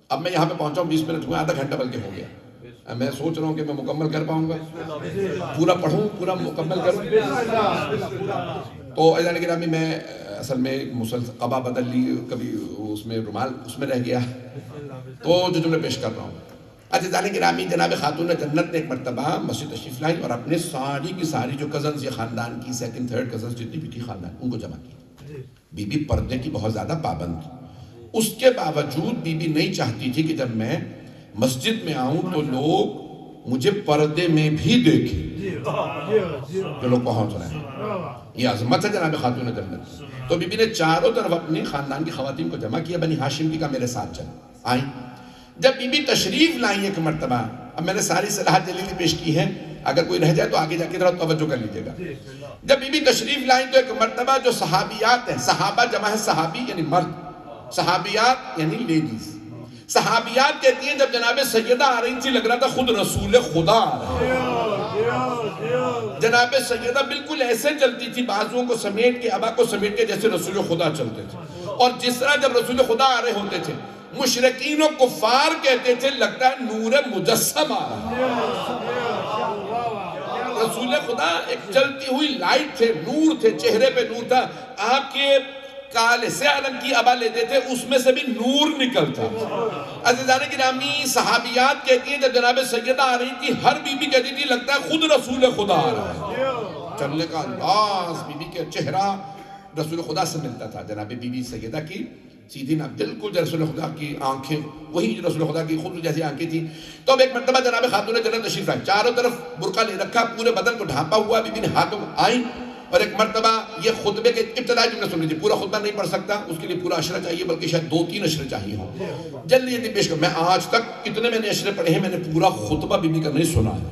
اب میں یہاں پہ پہنچا ہوں 20 منٹ ہوئے، آدھا گھنٹہ بلکہ ہو گیا. میں سوچ رہا ہوں کہ میں مکمل کر پاؤں گا، پورا پڑھوں، پورا مکمل کروں. تو ایسا نہیں کہ میں اصل میں مسلسل قبا بدل لی، کبھی اس میں رومال اس میں رہ گیا، تو جو جملے پیش کر رہا ہوں. عزیزان گرامی، جناب خاتون جنت نے ایک مرتبہ مسجد تشریف لائی اور اپنے ساری کی ساری جو کزنز، یہ خاندان کی سیکنڈ تھرڈ کزنز جتنی بھی تھی خاندان، ان کو جمع کی. بی بی پردے کی بہت زیادہ پابند تھی. اس کے باوجود بی بی نہیں چاہتی تھی کہ جب میں مسجد میں آؤں تو لوگ مجھے پردے میں بھی دیکھیں. جو لوگ پہنچ رہے ہیں، یہ عظمت ہے جناب خاتون جنت. تو بی بی نے چاروں طرف اپنے خاندان کی خواتین کو جمع کیا. بنی ہاشم کی کا میرے ساتھ چل آئیں. جب بی بی تشریف لائیں ایک مرتبہ، اب میں نے ساری صلاح جلیلی پیش کی ہے، اگر کوئی رہ جائے تو آگے جا کے ذرا توجہ کر لیجیے گا. جب بی بی تشریف لائیں تو ایک مرتبہ جو صحابیات ہیں، صحابہ جمع ہے صحابی یعنی مرد، صحابیات یعنی لیڈیز. صحابیات کہتی ہیں جب جناب سیدہ آ رہی تھی لگ رہا تھا خود رسول خدا آ رہا ہے. جناب سیدہ بالکل ایسے چلتی تھی، بازوؤں کو سمیٹ کے، ابا کو سمیٹ کے، جیسے رسول خدا چلتے تھے. اور جس طرح جب رسول خدا آ رہے ہوتے تھے، مشرکین و کفار کہتے تھے لگتا ہے نور مجسم آ رہا ہے. رسول خدا ایک چلتی ہوئی لائٹ تھے، نور تھے، چہرے پہ نور تھا. آپ کے کالے سے رنگ کی ابا لیتے تھے، اس میں سے بھی نور نکلتا. عزیزان گرامی، صحابیات کہتی ہیں جب جناب سیدہ آ رہی تھی، ہر بی بی کہتی تھی لگتا ہے خود رسول خدا آ رہا ہے. چلنے کا انداز، بی بی کے چہرہ رسول خدا سے ملتا تھا. جناب بی بی سیدہ کی سیدھی نہ بالکل رسول خدا کی آنکھیں وہی رسول خدا کی خود جیسی آنکھیں تھی. تو اب ایک مرتبہ جناب خاتون جنت تشریف لائیں، چاروں طرف برقع لے رکھا، پورے بدن کو ڈھانپا ہوا. بی بی نے ہاتھوں آئیں اور ایک مرتبہ یہ خطبے کے ابتدائی جملے سن لیجیے. پورا خطبہ نہیں پڑھ سکتا، اس کے لیے پورا اشرہ چاہیے، بلکہ شاید 2-3 اشرے چاہیے ہوں. جلدی جلدی پیش کروں. میں آج تک کتنے میں نے اشرے پڑھے ہیں، میں نے پورا خطبہ بی بی کا نہیں سنا ہے.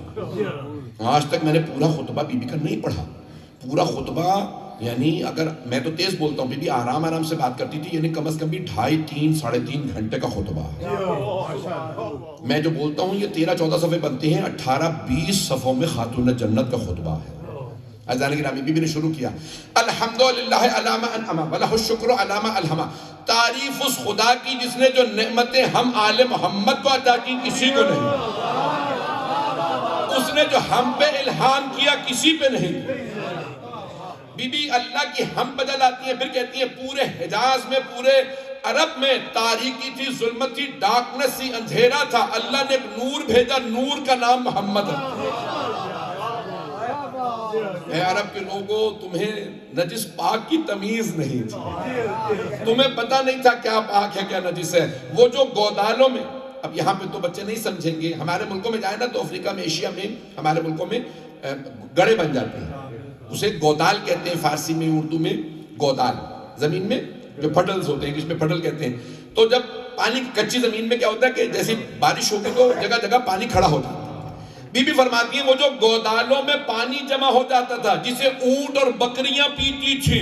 آج تک میں نے پورا خطبہ بی بی کا نہیں پڑھا. پورا خطبہ یعنی اگر میں تو تیز بولتا ہوں، بی بی آرام آرام سے بات کرتی تھی، یعنی کم از کم بھی 2.5 ساڑھے 3 گھنٹے کا خطبہ ہے. میں جو بولتا ہوں یہ 13-14 صفحے بنتے ہیں، 18-20 صفحوں میں خاتون جنت کا خطبہ ہے. عزیزان گرامی، بی بی نے شروع کیا، الحمدللہ علی ما انعم ولہ الشکر علی ما الہم. تعریف اس خدا کی جس نے جو نعمتیں ہم آل محمد کو عطا کی کسی کو نہیں، اس نے جو ہم پہ الہام کیا کسی پہ نہیں. بی بی اللہ کی حمد بدل آتی ہیں، پھر کہتی ہیں پورے حجاز میں، پورے عرب میں تاریکی تھی، ظلمت تھی، ڈارکنس تھی، اندھیرا تھا. اللہ نے ایک نور بھیجا، نور کا نام محمد ہے. اے عرب کے لوگوں، تمہیں نجس پاک کی تمیز نہیں تھی، تمہیں پتہ نہیں تھا کیا پاک ہے کیا نجس ہے. وہ جو گودالوں میں، اب یہاں پہ تو بچے نہیں سمجھیں گے، ہمارے ملکوں میں جائیں نا تو افریقہ میں، ایشیا میں، ہمارے ملکوں میں گڑے بن جاتے ہیں، اسے گودال کہتے ہیں، فارسی میں اردو میں گودال. زمین میں جو پھٹلز ہوتے ہیں، انگلش میں پھٹل کہتے ہیں. تو جب پانی کچی زمین میں کیا ہوتا ہے کہ جیسی بارش ہوگی تو جگہ جگہ پانی کھڑا ہوتا ہے. بی بی فرماتی ہیں وہ جو گودالوں میں پانی جمع ہو جاتا تھا جسے اونٹ اور بکریاں پیتی تھی،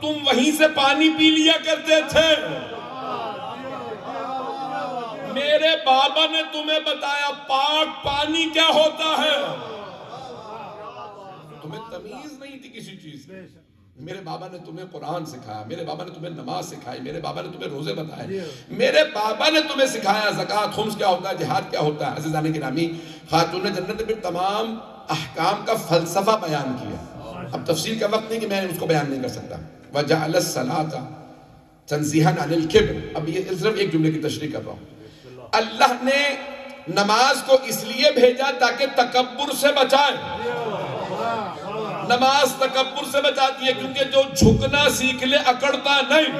تم وہیں سے پانی پی لیا کرتے تھے. میرے بابا نے تمہیں بتایا پاک پانی کیا ہوتا ہے، تمہیں تمیز نہیں تھی کسی چیز کی. میرے بابا نے تمہیں قرآن سکھایا، میرے بابا نے تمہیں نماز سکھائی، میرے بابا نے تمہیں روزے بتائے، میرے بابا نے تمہیں سکھایا زکوٰۃ، خمس کیا ہوتا ہے، جہاد کیا ہوتا ہے. عزیزان گرامی، خاتون جنت نے تمام احکام کا فلسفہ بیان کیا. اب تفصیل کا وقت نہیں کہ میں اس کو بیان نہیں کر سکتا. وَجَعَلَ الصَّلَاةَ تَنزِيهًا عَنِ الْكِبْرِ. اب یہ صرف ایک جملے کی تشریح کر رہا ہوں. اللہ نے نماز کو اس لیے بھیجا تاکہ تکبر سے بچائے. نماز تکبر سے بچاتی ہے، کیونکہ جو جھکنا سیکھ لے اکڑتا نہیں.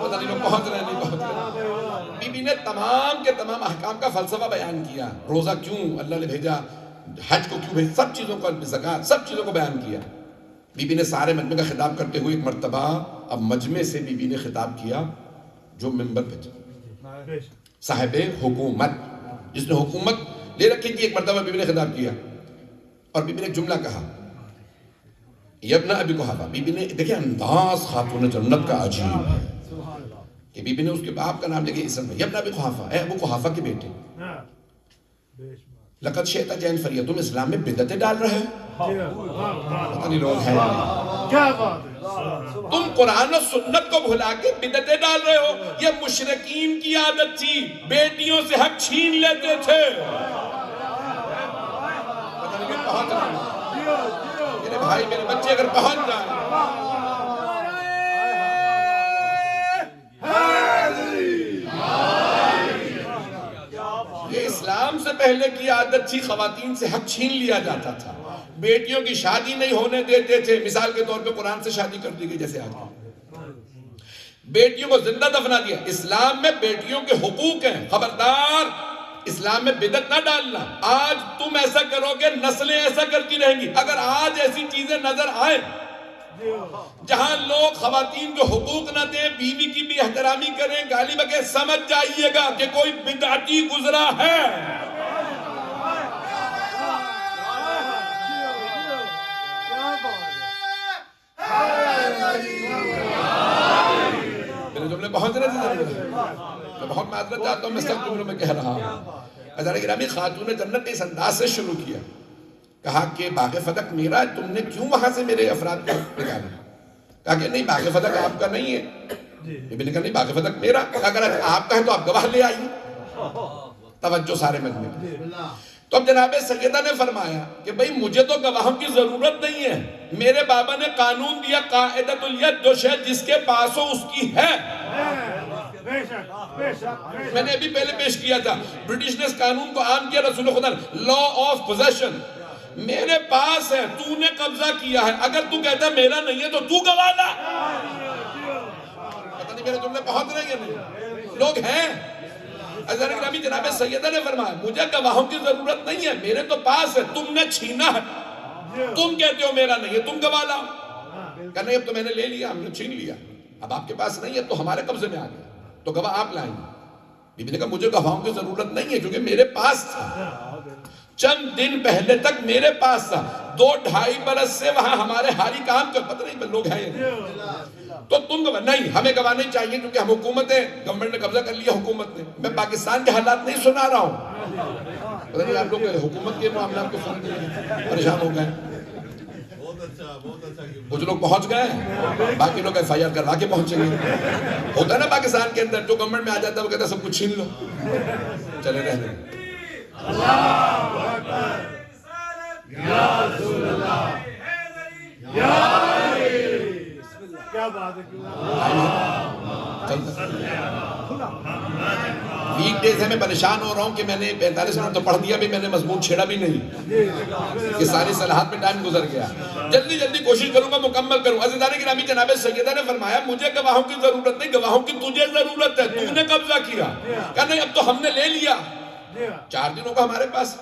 پتہ نہیں لوگ پہنچ رہے نہیں پہنچ رہے. بی بی نے تمام کے تمام احکام کا فلسفہ بیان کیا. روزہ کیوں اللہ نے بھیجا، حج کو کیوں بھیجا، سب چیزوں کو، زکوٰۃ، سب چیزوں کو بیان کیا. بی بی نے سارے مجمع کا خطاب کرتے ہوئے ایک مرتبہ اب مجمع سے بی بی نے خطاب کیا جو منبر پہ صاحب حکومت، جس نے حکومت لے رکھی تھی، ایک مرتبہ بی بی نے خطاب کیا اور بی بی نے ایک جملہ کہا، یبن ابی قحافہ. بی بی نے دیکھیں انداز خاتون جنت کا عجیب ہے کہ بی بی نے اس کے باپ کا نام لے کے اسم میں، یبن ابی قحافہ، اے ابو قحافہ کے بیٹے، لقد شئت جین فریا، تم اسلام میں بدعتیں ڈال رہے ہو. پتہ نہیں لوگ ہیں کیا بات ہے، تم قرآن و سنت کو بھلا کے بدعتیں ڈال رہے ہو. یہ مشرکین کی عادت تھی، بیٹیوں سے حق چھین لیتے تھے. پتہ نہیں کہ پہنچ رہے ہیں میرے بھائی، میرے بچے اگر پہنچ جائیں. یہ اسلام سے پہلے کی عادت تھی، خواتین سے حق چھین لیا جاتا تھا، بیٹیوں کی شادی نہیں ہونے دیتے تھے. مثال کے طور پہ قرآن سے شادی کر دی گئی جیسے آج، بیٹیوں کو زندہ دفنا دیا. اسلام میں بیٹیوں کے حقوق ہیں، خبردار اسلام میں بدعت نہ ڈالنا. آج تم ایسا کرو گے نسلیں ایسا کرتی رہیں گی. اگر آج ایسی چیزیں نظر آئیں جہاں لوگ خواتین کو حقوق نہ دیں، بیوی کی بھی احترامی کریں، گالی بکیں، سمجھ جائیے گا کہ کوئی بدعتی گزرا ہے. میرے جملے پہنچ رہے تھے، میں بہت معذرت چاہتا ہوں، میں سب جملوں میں کہہ رہا ہوں. حضرت گرامی، خاتون جنت نے اس انداز سے شروع کیا، کہا کہ باغ فتح میرا ہے، تم نے کیوں وہاں سے میرے افراد کو نکالا؟ کہا کہ نہیں، باغ فتح آپ کا نہیں ہے. بی بی نے کہا نہیں، باغ فتح میرا. اگر آپ کا ہے تو آپ گواہ لے آئیے. توجہ سارے مجمع میں. تو اب جناب سیدہ نے فرمایا کہ بھئی مجھے تو گواہوں کی ضرورت نہیں ہے، میرے بابا نے قانون دیا، قاعدۃ الید، جو شے جس کے پاس ہو اس کی ہے. میں نے ابھی پہلے پیش کیا تھا، برٹش نے اس قانون کو عام کیا، رسول خدا لا آف پوزیشن. میرے پاس ہے، تو نے قبضہ کیا ہے، اگر تو کہتا ہے میرا نہیں ہے تو تو گواہ لا. پتہ نہیں میرے جملے پہنچ رہے ہیں نہیں، لوگ ہیں. حضرت گرامی جناب سیدہ نے فرمایا مجھے گواہوں کی ضرورت نہیں ہے، میرے تو پاس ہے، تم نے چھینا ہے، تم کہتے ہو میرا نہیں ہے، تم گواہ لاؤ. کہ نہیں، اب تو میں نے لے لیا، ہم نے چھین لیا، اب آپ کے پاس نہیں ہے تو ہمارے قبضے میں آ گیا، تو گواہ آپ لائیں گے. بی بی نے کہا مجھے گواہوں کی ضرورت نہیں ہے کیونکہ میرے پاس تھا، چند دن پہلے تک میرے پاس تھا، 2-2.5 برس سے وہاں ہمارے حالی کام کر، پتہ نہیں لوگ ہیں تو تم گواہ نہیں، ہمیں گواہ نہیں چاہیے کیونکہ ہم حکومت ہے، گورنمنٹ نے قبضہ کر لیا، حکومت نے. میں پاکستان کے حالات نہیں سنا رہا ہوں، پتہ نہیں آپ لوگ حکومت کے معاملات کو سن کے پریشان ہو گئے. کچھ لوگ پہنچ گئے ہیں، باقی لوگ ایف آئی آر کروا کے پہنچیں گے. ہوتا ہے نا پاکستان کے اندر، جو گورنمنٹ میں آ جاتا ہے وہ کہتا ہے سب کچھ چھین لو، چلے رہنے. اللہ اکبر، یا رسول اللہ، یا علی، کیا بات ہے. ویک ڈیز ہے، میں پریشان ہو رہا ہوں کہ میں نے 45 منٹ تو پڑھ دیا بھی، میں نے مضمون چھیڑا بھی نہیں کہ ساری صلاحات میں ٹائم گزر گیا. جلدی جلدی کوشش کروں گا مکمل کروں. عزیزان گرامی، جناب سیدہ نے فرمایا مجھے گواہوں کی ضرورت نہیں، گواہوں کی تجھے ضرورت ہے، تو نے قبضہ کیا. کہا نہیں، اب تو ہم نے لے لیا، 4 دنوں کا ہمارے پاس،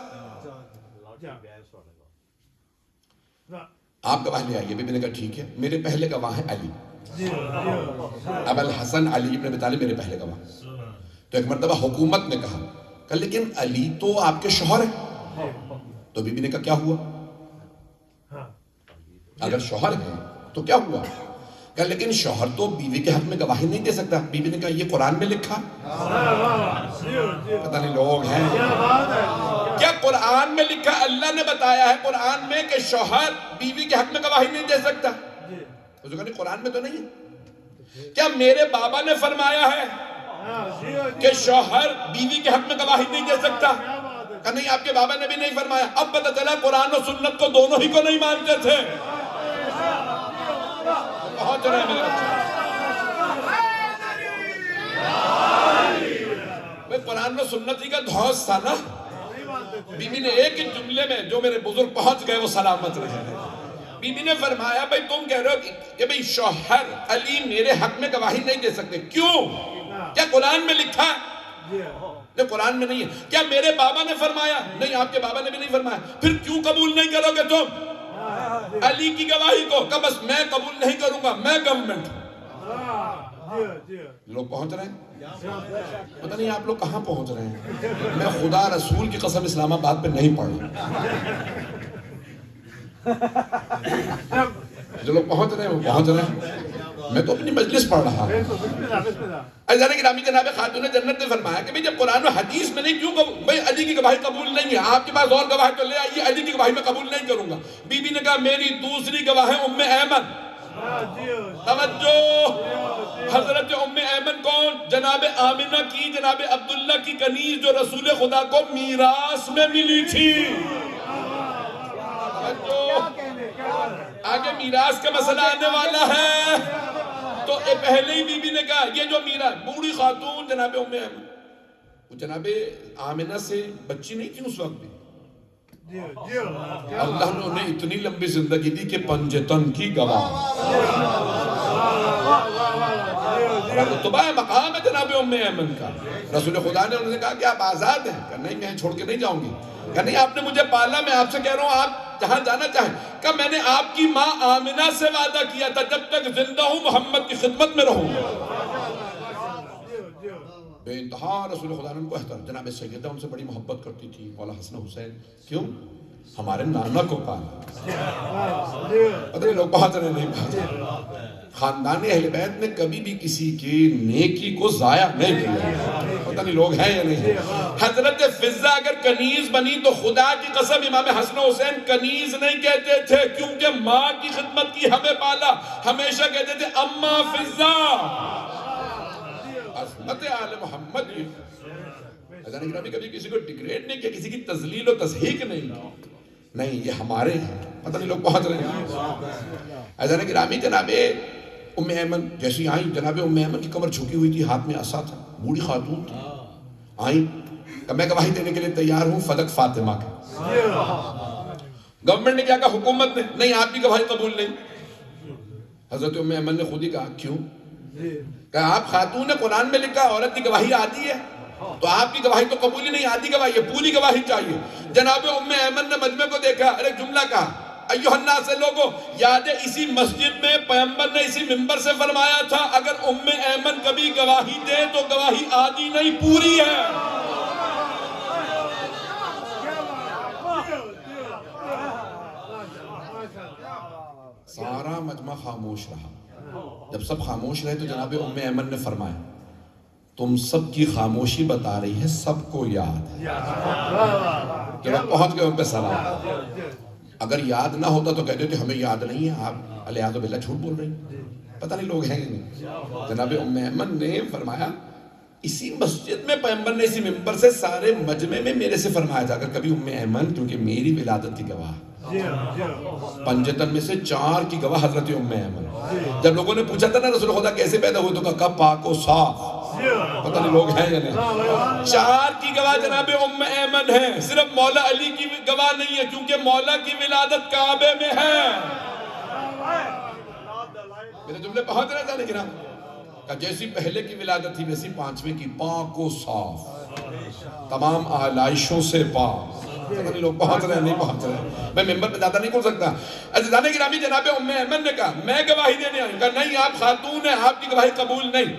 آپ گواہ لے آئیے. بی بی نے کہا ٹھیک ہے، میرے پہلے گواہ ہے علی، ابو الحسن علی ابن ابی طالب میرے پہلے گواہ. تو ایک مرتبہ حکومت نے کہا کہ لیکن علی تو آپ کے شوہر ہے. تو بی بی نے کہا کیا ہوا؟ اگر شوہر ہے تو کیا ہوا؟ کہا لیکن شوہر تو بیوی کے حق میں گواہی نہیں دے سکتا. بیوی نے کہا یہ قرآن میں لکھا. پتہ نہیں لوگ ہیں کیا قرآن میں لکھا؟ اللہ نے بتایا ہے قرآن میں کہ شوہر بیوی کے حق میں گواہی نہیں دے سکتا. اس نے کہا نہیں قرآن میں تو نہیں ہے. کیا میرے بابا نے فرمایا ہے کہ شوہر بیوی کے حق میں گواہی نہیں دے سکتا؟ کہ نہیں آپ کے بابا نے بھی نہیں فرمایا. اب پتہ چلا قرآن و سنت کو دونوں ہی کو نہیں مانتے تھے. پہنچ رہے ہیں میرے بچے. قرآن و سنت ہی کا دھوس تھا نا. بیوی نے ایک ہی جملے میں جو میرے بزرگ پہنچ گئے وہ سلامت رہے. بیوی نے فرمایا بھائی تم کہہ رہے ہو کہ بھئی شوہر علی میرے حق میں گواہی نہیں دے سکتے. کیوں؟ کیا قرآن میں لکھا ہے؟ نہیں قرآن میں نہیں ہے. کیا میرے بابا نے فرمایا؟ نہیں آپ کے بابا نے بھی نہیں فرمایا. پھر کیوں قبول نہیں کرو گے تم علی کی گواہی کو؟ کہ بس میں قبول نہیں کروں گا, میں گورنمنٹ. لوگ پہنچ رہے ہیں. پتہ نہیں آپ لوگ کہاں پہنچ رہے ہیں. میں خدا رسول کی قسم اسلام آباد پہ نہیں پڑھ رہا. جو لوگ پہنچ رہے ہیں وہ پہنچ رہے ہیں. میں تو اپنی مجلس پڑھ رہا ہوں. عزیزان گرامی جناب خاتون جنت نے فرمایا کہ جب قرآن و حدیث میں نہیں کیوں بھئی علی کی گواہی قبول نہیں ہے. آپ کے پاس اور گواہ تو لے آئیے, علی کی گواہی میں قبول نہیں کروں گا. بی بی نے کہا میری دوسری گواہ ہے ام ایمن. توجہ, حضرت ام ایمن کون؟ جناب آمنہ کی, جناب عبداللہ کی کنیز جو رسول خدا کو میراث میں ملی تھی. آگے میراث کا مسئلہ آنے والا ہے. تو پہلے ہی بی بی نے کہا یہ جو میراث, بوڑھی خاتون جناب ام ایمن, وہ جناب آمنہ سے بچی نہیں تھی اس وقت بھی. اللہ نے انہیں اتنی لمبی زندگی دی کہ پنجتن کی گواہ. رتبہ مقام ہے جناب ام ایمن کا. رسول خدا نے انہوں نے کہا کہ آپ آزاد ہیں. کہ نہیں میں چھوڑ کے نہیں جاؤں گی. کہ نہیں آپ نے مجھے پالا, میں آپ سے کہہ رہا ہوں آپ جہاں جانا چاہیں. کہ میں نے آپ کی ماں آمنہ سے وعدہ کیا تھا جب تک زندہ ہوں محمد کی خدمت میں رہوں. بے انتہا رسول خدا نے ان کو احترام. جناب سیدہ ان سے بڑی محبت کرتی تھی, مولا حسن حسین. کیوں؟ ہمارے نانا کو پالا. پتہ نہیں لوگ پہنچ رہے نہیں پہنچ رہے. خاندان اہل بیت نے کبھی بھی کسی کی نیکی کو ضائع نہیں کیا. پتہ نہیں لوگ ہیں یا نہیں. حضرت فضہ اگر کنیز بنی تو خدا کی قسم امام حسن حسین کنیز نہیں کہتے تھے, کیونکہ ماں کی خدمت کی ہمیں پالا. ہمیشہ کہتے تھے اما فضہ, عظمت آل محمد. حضرت گرامی کبھی کسی کو ڈیگریڈ نہیں کیا, کسی کی تذلیل و تضحیک نہیں, یہ ہمارے ہیں. پتہ نہیں لوگ پہنچ رہے ہیں. حضرت گرامی جناب ام ایمن جیسی آئیں, جناب ام ایمن کی کمر جھکی ہوئی تھی, ہاتھ میں عصا تھا, بوڑھی خاتون تھی. آئیں کہ میں گواہی دینے کے لیے تیار ہوں فدق فاطمہ کا. گورنمنٹ نے کیا کہا, حکومت نے, نہیں آپ کی گواہی قبول نہیں. حضرت ام ایمن نے خود ہی کہا کیوں؟ کہ آپ خاتون نے قرآن میں لکھا عورت کی گواہی آدھی ہے, تو آپ کی گواہی تو قبول ہی نہیں, آدھی گواہی ہے, پوری گواہی چاہیے. جناب ام ایمن نے مجمع کو دیکھا, ارے جملہ کہا, ایوہ الناس سے لوگوں, یاد ہے اسی مسجد میں پیغمبر نے اسی منبر سے فرمایا تھا اگر ام ایمن کبھی گواہی دے تو گواہی آدھی نہیں پوری ہے. سارا مجمع خاموش رہا. جب سب خاموش رہے تو جناب ام ایمن نے فرمایا تم سب کی خاموشی بتا رہی ہے سب کو یاد ہے. جب پہنچ گئے ان پہ سلام. اگر یاد نہ ہوتا تو کہتے تھے ہمیں یاد نہیں ہے, آپ علیہ باللہ جھوٹ بول رہے ہیں. پتہ نہیں لوگ ہیں نہیں. جناب ام ایمن نے فرمایا اسی مسجد میں پیغمبر نے اسی منبر سے سارے مجمع میں میرے سے فرمایا تھا اگر کبھی ام ایمن, کیونکہ میری ولادت کی گواہ, پنجتن میں سے 4 کی گواہ حضرت ام ایمن. جب لوگوں نے پوچھا تھا نا رسول خدا کیسے پیدا ہوئے, تو کہا پاک و صاف. پتہ نہیں لوگ ہیں یا نہیں. 4 کی گواہ جناب ام ایمن ہے. صرف مولا علی کی گواہ نہیں ہے, کیونکہ مولا کی ولادت کعبے میں ہے. میرے جملے پہنچ رہے تھے لیکن کہ جیسی پہلے کی ولادت تھی ویسی 5ویں کی پاک و صاف, تمام آلائشوں سے پاک. پتہ نہیں لوگ پہنچ رہے ہیں نہیں پہنچ رہے. میں ممبر پہ زیادہ نہیں کھول سکتا. عزیزان گرامی جناب ام ایمن نے کہا میں گواہی دینے آئی. کہا نہیں آپ خاتون ہیں, آپ کی گواہی قبول نہیں.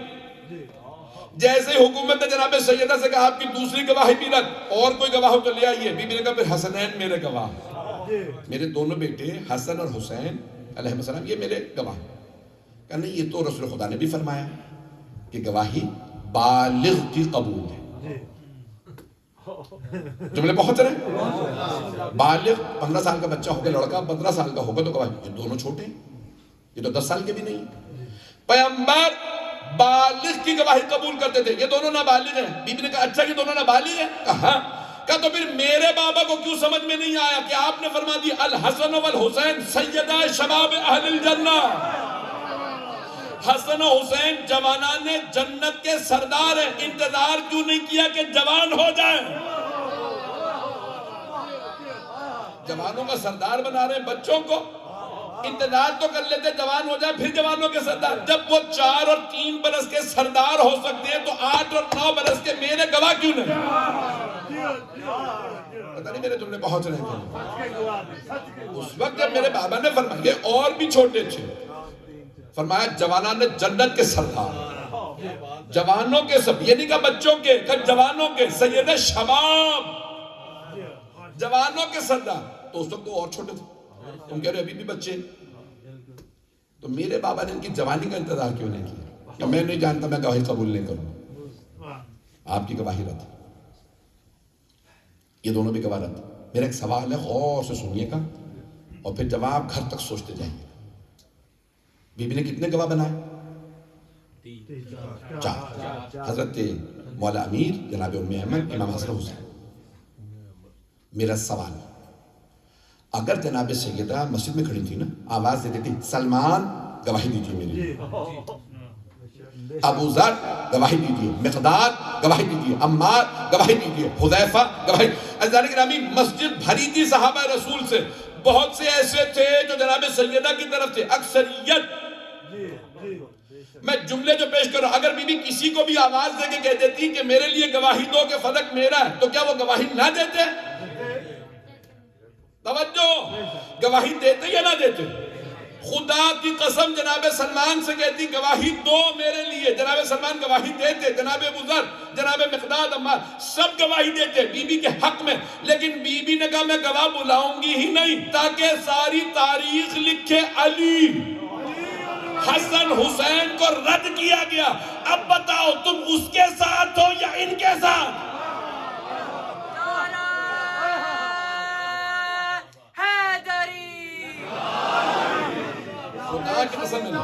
جیسے حکومت نے جناب سیدہ سے کہا آپ کی دوسری گواہی بھی رد, اور کوئی گواہ ہو تو لے آئیے. بی بی نے کہا پھر حسنین میرے گواہ, میرے دونوں بیٹے حسن اور حسین علیہ السلام یہ میرے گواہ. کہ نہیں یہ تو رسول خدا نے بھی فرمایا کہ گواہی بالغ کی قبول ہے. جملے پہنچ رہے ہیں. بالغ 15 سال کا بچہ ہوگا, لڑکا 15 سال کا ہوگا تو گواہی, یہ دونوں چھوٹے ہیں, یہ تو 10 سال کے بھی نہیں. پیغمبر بالغ کی گواہی قبول کرتے تھے, یہ دونوں نابالغ ہیں. بی بی نے کہا اچھا یہ دونوں نابالغ ہیں؟ کہا کہ تو پھر میرے بابا کو کیوں سمجھ میں نہیں آیا کہ آپ نے فرما دی الحسن والحسین سیدہ شباب اہل الجنہ. حسن و حسین جوانان جنت کے سردار ہیں, انتظار کیوں نہیں کیا کہ جوان ہو جائیں؟ جوانوں کا سردار بنا رہے ہیں بچوں کو, انتظار تو کر لیتے جوان ہو جائے پھر جوانوں کے سردار. جب وہ 4 اور 3 برس کے سردار ہو سکتے ہیں تو 8 اور 9 برس کے میرے گواہ کیوں نہیں؟ پتہ نہیں میرے جملے پہنچ رہے ہیں. اس وقت جب میرے بابا نے فرمایا, یہ اور بھی چھوٹے تھے, فرمایا جوانان جنت کے سردار, جوانوں کے سب, یہ نہیں کہا بچوں کے, کہ جوانوں کے سید شباب, جوانوں کے سردار. تو اس وقت تو اور چھوٹے تھے, تم کہہ رہے ابھی بھی بچے. تو میرے بابا نے ان کی جوانی کا انتظار کیوں نہیں کیا کہ میں نہیں جانتا میں گواہی قبول نہیں کروں, آپ کی گواہی رد. یہ دونوں بھی گواہ رد. میرا ایک سوال ہے, غور سے سنیے گا اور پھر جواب گھر تک سوچتے جائیں گے. بی بی نے کتنے گواہ بنائے؟ 4. حضرت مولا امیر, جناب ام ایمن, امام حسن حسین. میرا سوال, اگر جناب سیدہ مسجد میں کھڑی تھی نا, آواز دیتی تھی سلمان گواہی دیجیے میرے لیے, ابو ذر گواہی دیجیے, مقداد گواہی دیجیے, عمار گواہی دیجیے, حذیفہ گواہی. عزیزان گرامی مسجد بھری تھی صحابہ رسول سے, بہت سے ایسے تھے جو جناب سیدہ کی طرف تھے, اکثریت. میں جملے جو پیش کر رہا ہوں, اگر بی بی کسی کو بھی آواز دے کے کہہ دیتی کہ میرے لیے گواہی دو کہ فدق میرا ہے, تو کیا وہ گواہی نہ دیتے؟ توجہ, گواہی دیتے یا نہ دیتے؟ خدا کی قسم جناب سلمان سے کہتی گواہی دو میرے لیے, جناب سلمان گواہی دیتے, جناب ابو ذر, جناب مقداد, عمار سب گواہی دیتے بی بی کے حق میں. لیکن بی بی نے کہا میں گواہ بلاؤں گی ہی نہیں تاکہ ساری تاریخ لکھے علی حسن حسین کو رد کیا گیا. اب بتاؤ تم اس کے ساتھ ہو یا ان کے ساتھ؟ خدا کی قسم نہیں.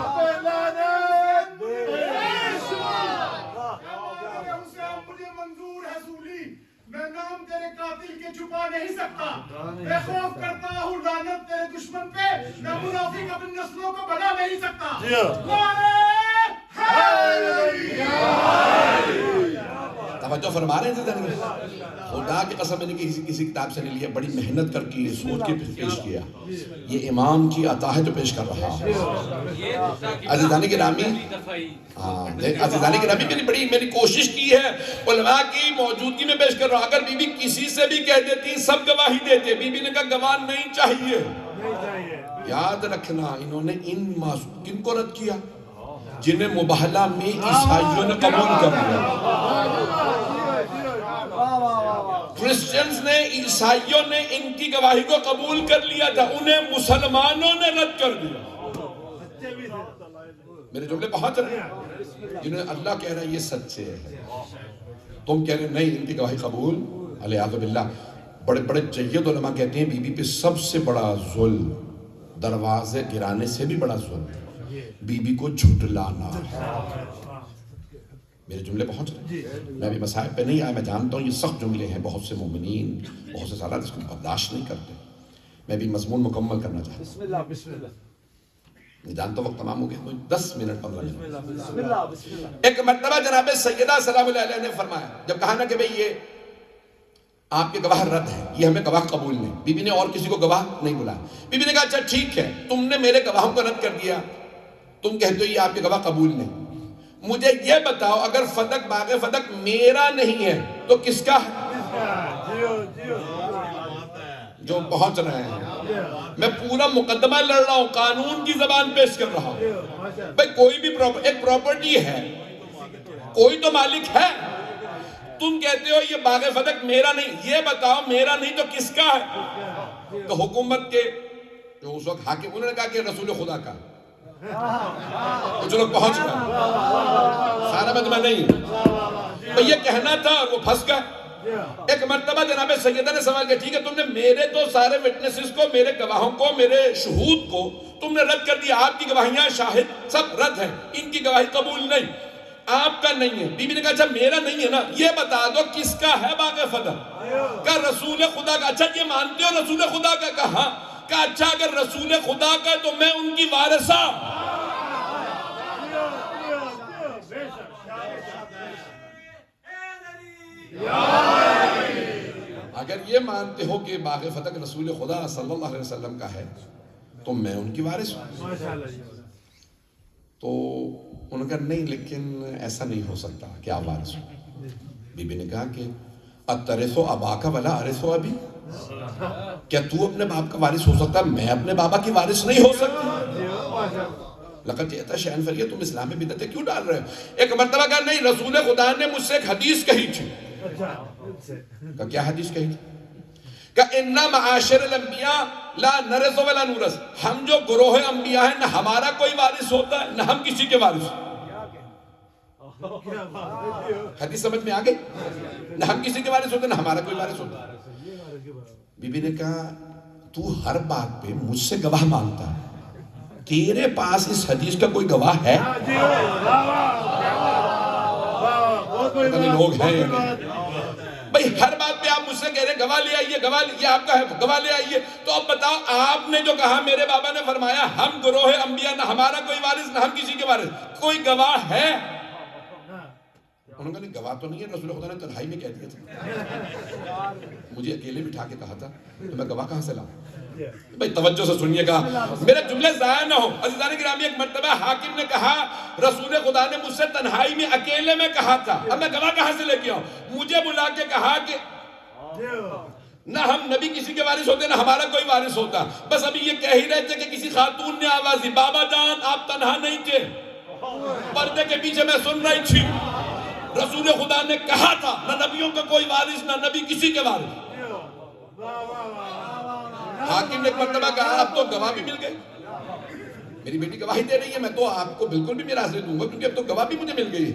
مجھے منظور ہے سولی, میں نام تیرے قاتل کے چھپا نہیں سکتا, میں خوف کرتا ہوں لعنت تیرے دشمن پہ, میں منافق اپنی نسلوں کو بنا نہیں سکتا. توجہ فرما رہے ہیں. خدا کی قسم میں نے کسی کتاب سے نہیں لیا, بڑی محنت کر کے سوچ کے پیش کیا. یہ امام کی عطا ہے جو پیش کر رہا ہوں. عزیزان گرامی, عزیزان گرامی میں نے کوشش کی ہے علماء کی موجودگی میں پیش کر رہا ہوں. اگر بی بی کسی سے بھی کہہ دیتی سب گواہی دیتے, بی بی نے کہا گواہ نہیں چاہیے. یاد رکھنا انہوں نے ان معصوم کن کو رد کیا؟ جنہیں مباہلہ میں عیسائیوں نے قبول کر لیا. کرسچنز نے, عیسائیوں نے ان کی گواہی کو قبول کر لیا تھا, انہیں مسلمانوں نے رد کر دیا. میرے جملے پہنچ رہے ہیں. جنہیں اللہ کہہ رہا ہے یہ سچے ہے, تم کہہ رہے نہیں ان کی گواہی قبول. علیہ باللہ. بڑے بڑے جید علماء کہتے ہیں بی بی پہ سب سے بڑا ظلم دروازے گرانے سے بھی بڑا ظلم بی بی کو جھٹلانا. میرے جملے پہنچ رہے ہیں. میں ابھی مسائل پہ نہیں آیا, میں جانتا ہوں یہ سخت جملے ہیں, بہت سے مومنین, بہت سے سالات اس کو برداشت نہیں کرتے. میں بھی مضمون مکمل کرنا چاہتا ہوں. بسم اللہ بسم اللہ. میں جانتا ہوں وقت تمام ہو گیا, تو 10 منٹ 15 منٹ. ایک مرتبہ جناب سیدہ سلام اللہ علیہ نے فرمایا, جب کہا نا کہ بھئی یہ آپ کے گواہ رد ہیں, یہ ہمیں گواہ قبول نہیں. بی بی نے اور کسی کو گواہ نہیں بلایا. بی بی نے کہا اچھا ٹھیک ہے, تم نے میرے گواہوں کو رد کر دیا, تم کہتے ہو یہ آپ کے گواہ قبول نہیں. مجھے یہ بتاؤ اگر فدق باغ فدق میرا نہیں ہے تو کس کا ہے؟ جو پہنچ رہے ہیں. میں پورا مقدمہ لڑ رہا ہوں, قانون کی زبان پیش کر رہا ہوں. بھئی کوئی بھی ایک پراپرٹی ہے, کوئی تو مالک ہے. تم کہتے ہو یہ باغ فدق میرا نہیں, یہ بتاؤ میرا نہیں تو کس کا ہے؟ تو حکومت کے جو اس وقت حاکم, انہوں نے کہا کہ رسول خدا کا. کچھ لوگ پہنچ گئے، سارا مجمع نہیں، تو یہ کہنا تھا اور وہ پھنس گئے۔ ایک مرتبہ جناب سیدہ نے سوال کیا، ٹھیک ہے تم نے میرے تو سارے وٹنسز کو، میرے گواہوں کو، میرے شہود کو تم نے رد کر دیا، آپ کی گواہیاں شاہد سب رد ہیں، ان کی گواہی قبول نہیں، آپ کا نہیں ہے۔ بی بی نے کہا اچھا میرا نہیں ہے نا، یہ بتا دو کس کا ہے باغ فتح؟ کہا رسول خدا کا۔ اچھا یہ مانتے ہو رسول خدا کا؟ کہا اچھا اگر رسول خدا کا تو میں ان کی وارثہ۔ اگر یہ مانتے ہو کہ باغ فتح رسول خدا صلی اللہ علیہ وسلم کا ہے تو میں ان کی وارث ہوں۔ تو انہوں نے کہا نہیں لیکن ایسا نہیں ہو سکتا کہ آپ وارث ہوں۔ بی بی نے کہا کہ اترثو اباک ولا ارثو ابی، کیا تو اپنے باپ کا وارث ہو سکتا، میں اپنے بابا کی وارث نہیں ہو سکتا؟ لقد جئت شیئا فریہ، تم اسلام میں بدعتیں کیوں ڈال رہے ہو؟ ایک مرتبہ کہا نہیں رسول خدا نے مجھ سے ایک حدیث کہی تھی۔ کہا کیا حدیث کہی تھی؟ کہ اِنَّا مَعَاشِرَ الْأَنْبِيَاءِ لَا نَرِثُ وَلَا نُورَثُ، ہم جو گروہ انبیاء ہیں نہ ہمارا کوئی وارث ہوتا ہے نہ ہم کسی کے وارث۔ حدیث سمجھ میں آگئی؟ نہ ہم کسی کے وارث ہوتے نہ ہمارا کوئی وارث ہوتا۔ بی بی نے کہا تو ہر بات پہ مجھ سے گواہ مانگتا ہے، تیرے پاس اس حدیث کا کوئی گواہ ہے؟ پتہ نہیں لوگ ہیں یا نہیں۔ بھئی ہر بات پہ آپ مجھ سے کہہ رہے ہیں گواہ لے آئیے، گواہ یہ آپ کا ہے گواہ لے آئیے، تو اب بتاؤ آپ نے جو کہا میرے بابا نے فرمایا ہم گروہ انبیاء نہ ہمارا کوئی وارث نہ ہم کسی کے وارث، کوئی گواہ ہے؟ انہوں نے کہا نہیں گواہ تو نہیں ہے، رسول خدا نے تنہائی میں کہہ دیا تھا، مجھے اکیلے بٹھا کے کہا تھا تو میں گواہ کہاں سے لاؤں؟ بھئی توجہ سے سنیے گا، میرے جملے ضائع نہ ہو۔ عزیزان گرامی ایک مرتبہ حاکم نے کہا رسول خدا نے مجھ سے تنہائی میں اکیلے میں کہا تھا، اب میں گواہ کہاں سے لے کے آؤں؟ مجھے بلا کے کہا کہ نہ ہم نبی کسی کے وارث ہوتے نہ ہمارا کوئی وارث ہوتا، بس ابھی یہ کہہ ہی رہے تھے کہ کسی خاتون نے آواز دی بابا جان آپ تنہا نہیں تھے، پردے کے پیچھے میں سن رہی تھی، رسول خدا نے کہا تھا نہ نبیوں کا کوئی وارث نہ نبی کسی کے وارث۔ حاکم نے ایک مرتبہ کہا اب تو گواہ بھی مل گئے، میری بیٹی گواہی دے رہی ہے، میں تو آپ کو بالکل بھی میراث نہیں دوں گا کیونکہ اب تو گواہ بھی مجھے مل گئی۔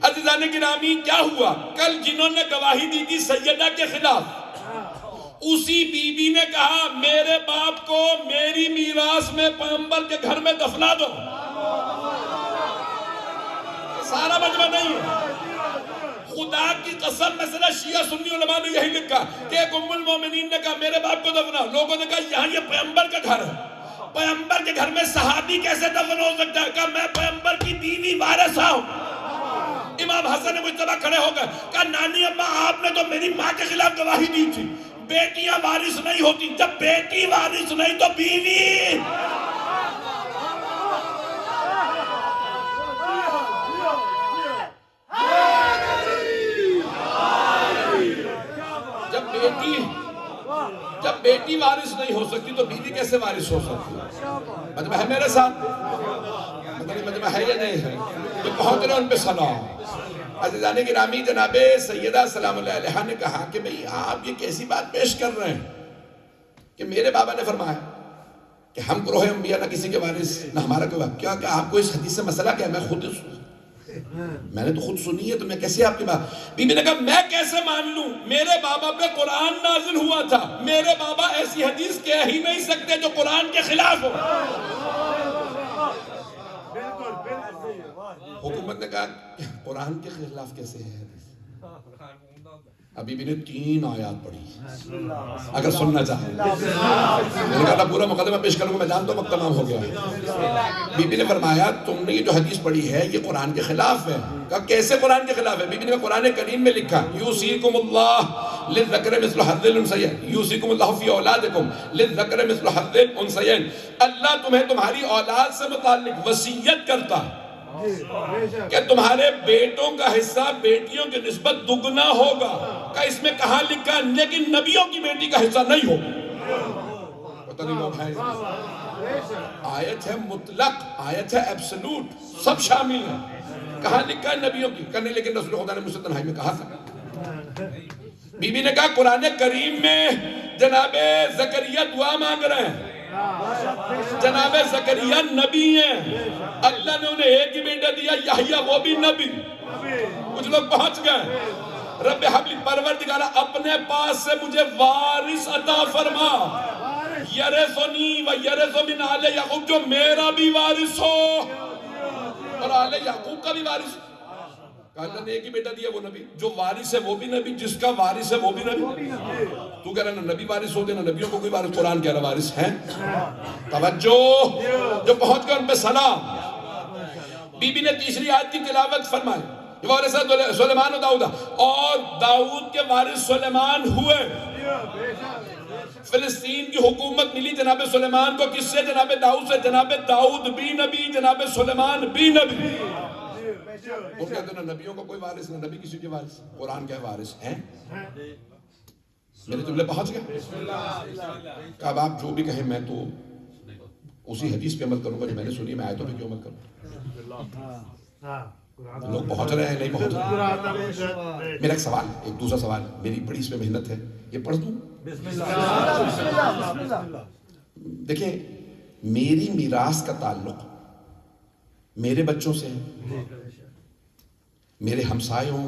عزیزان گرامی کیا ہوا، کل جنہوں نے گواہی دی تھی سیدہ کے خلاف، اسی بی بی نے کہا میرے باپ کو میری میراث میں پیغمبر کے گھر میں دفنا دو۔ سارا مجمع نہیں ہے، خدا کی قسم مثلا شیعہ سنی علماء نے یہی لکھا کہ ایک ام المومنین نے کہا میرے باپ کو دفنا، لوگوں نے کہا یہاں یہ پیغمبر کا گھر ہے، پیغمبر کے گھر میں صحابی کیسے دفن ہو سکتا ہے؟ کہا میں پیغمبر کی بیوی وارثہ ہوں۔ امام حسن نے مجتبہ کھڑے ہو گئے، کہا نانی اماں آپ نے تو میری ماں کے خلاف گواہی دی تھی، بیٹیاں وارث نہیں ہوتی، جب بیٹی وارث نہیں تو بیوی۔ جب بیٹی وارث نہیں ہو سکتی تو بیوی کیسے وارث ہو سکتی؟ مجمع ہے میرے ساتھ؟ مجمع ہے یا نہیں ہے؟ جو پہنچ رہے ان پہ سلام۔ عزیزان گرامی جناب سیدہ سلام اللہ علیہ نے کہا کہ بھئی آپ یہ کیسی بات پیش کر رہے ہیں کہ میرے بابا نے فرمایا کہ ہم گروہ انبیاء نہ کسی کے وارث نہ ہمارا کوئی وارث، کیا آپ کو اس حدیث سے مسئلہ کیا ہے؟ میں نے تو خود سنی ہے تو میں کیسے آپ کی بات؟ بی بی نے کہا میں کیسے مان لوں، میرے بابا پہ قرآن نازل ہوا تھا، میرے بابا ایسی حدیث کہہ ہی نہیں سکتے جو قرآن کے خلاف ہو۔ حکومت نے کہا قرآن کے خلاف کیسے ہے حدیث؟ ابھی بھی نے 3 آیات پڑھی، اگر سننا چاہیں میں نے کہا پورا مقدمہ پیش کروں گا، میں جانتا ہوں وقت تمام ہو گیا۔ بی بی نے فرمایا تم نے یہ جو حدیث پڑھی ہے یہ قرآن کے خلاف ہے۔ کہا کیسے قرآن کے خلاف ہے؟ بی بی نے قرآن کریم میں لکھا یوصیکم اللہ للذکر مثل حظ الانثیین، یوصیکم اللہ فی اولادکم للذکر مثل حظ الانثیین، اللہ تمہیں تمہاری اولاد سے متعلق وصیت کرتا ہے کہ تمہارے بیٹوں کا حصہ بیٹیوں کی نسبت دگنا ہوگا۔ کہ اس میں کہاں لکھا لیکن نبیوں کی بیٹی کا حصہ نہیں ہوگا؟ پتہ نہیں لوگ ہیں، آیت ہے مطلق، آیت ہے ایبسلوٹ، سب شامل ہے، کہاں لکھا ہے نبیوں کی؟ کرنے لیکن رسول خدا نے مجھ سے تنہائی میں کہا تھا۔ بی بی نے کہا قرآن کریم میں جناب زکریا دعا مانگ رہے ہیں جناب زکریا نبی ہیں، اللہ نے انہیں ایک ہی بیٹا دیا یحییٰ، وہ بھی نبی. کچھ لوگ پہنچ گئے. رب حبلی پروردگارہ اپنے پاس سے مجھے وارث عطا فرما، یرثنی و یرث من آل یعقوب، جو میرا بھی وارث ہو اور آل یعقوب کا بھی وارث. اللہ نے ایک ہی بیٹا دیا وہ نبی، جو وارث ہے وہ بھی نبی، جس کا وارث ہے وہ بھی نبی. تو کہہ رہا نا نبی وارث ہوتے نا نبیوں کو کوئی وارث، قرآن کہہ رہا وارث ہیں. توجہ، جو پہنچ گئے ان پہ سلام. بی بی نے تیسری آیت کی تلاوت فرمائی، وارث سلیمان و داؤد، اور داؤد کے وارث سلیمان ہوئے. فلسطین کی حکومت ملی جناب سلیمان کو، کس سے؟ جناب داؤد سے. جناب داؤد بھی نبی، جناب سلیمان بھی نبی. وہ کہتے ہیں نبیوں کو کوئی وارث نہ، نبی کسی کے وارث. قرآن کیا وارث ہیں؟ میرے جملے پہنچ گئے. کہ اب آپ جو بھی کہیں میں تو اسی حدیث پہ عمل کروں گا جو میں نے سنی، میں آیتوں پہ کیوں عمل کروں؟ لوگ پہنچ رہے ہیں نہیں پہنچ رہے. میرا ایک سوال، ایک دوسرا سوال، میری بڑی اس پہ محنت ہے، یہ پڑھ دوں؟ دیکھیں، میری میراث کا تعلق میرے بچوں سے، میرے ہمسایوں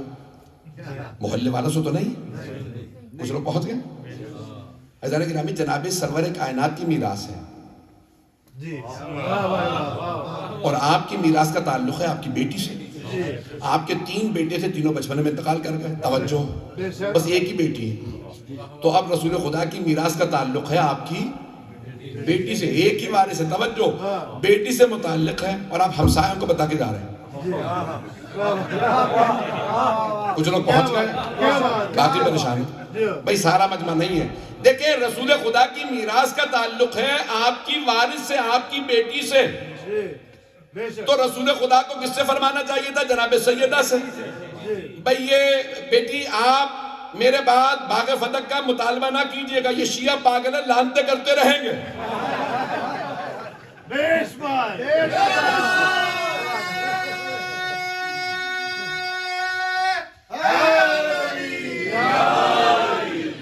محلے والوں سے تو نہیں. کچھ لوگ پہنچ گئے. عزیزان گرامی، جناب سرور کائنات کی میراث ہے، اور آپ کی میراث کا تعلق ہے آپ کی بیٹی سے. آپ کے 3 بیٹے تھے، تینوں بچپن میں انتقال کر گئے. توجہ، بس ایک ہی بیٹی ہے. تو اب رسول خدا کی میراث کا تعلق ہے آپ کی بیٹی سے. ایک ہی وارث ہے. توجہ، بیٹی سے متعلق ہے، اور آپ ہمسایوں کو بتا کے جا رہے ہیں. کچھ لوگ پہنچ گئے، باقی پریشان ہیں. بھائی سارا مجمع نہیں ہے. دیکھیں، رسول خدا کی میراث کا تعلق ہے آپ کی وارث سے، آپ کی بیٹی سے. تو رسول خدا کو کس سے فرمانا چاہیے تھا؟ جناب سیدہ سے. بھئی یہ بیٹی آپ میرے بعد باغ فتح کا مطالبہ نہ کیجئے گا، یہ شیعہ پاگل ہے، لعنتیں کرتے رہیں گے.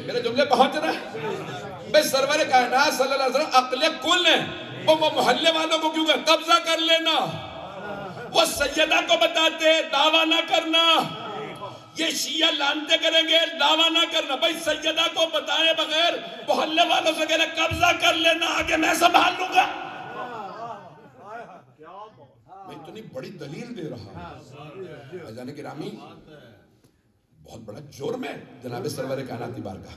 میرے جملے پہنچ رہے ہیں. بھئی سرور کائنات صلی اللہ علیہ وسلم عقل کل ہیں. وہ محلے والوں کو کیوں کہ قبضہ کر لینا، وہ سیدہ کو بتاتے دعویٰ نہ کرنا. یہ شیعہ لعنتیں کریں گے، دعویٰ نہ کرنا. بھئی سیدہ کو بتائے بغیر محلے والوں سے کہنا قبضہ کر لینا، آگے میں سنبھال لوں گا. میں اتنی بڑی دلیل دے رہا ہوں. عزیزان گرامی، بہت بڑا جرم ہے جناب سرور کائنات کی بارگاہ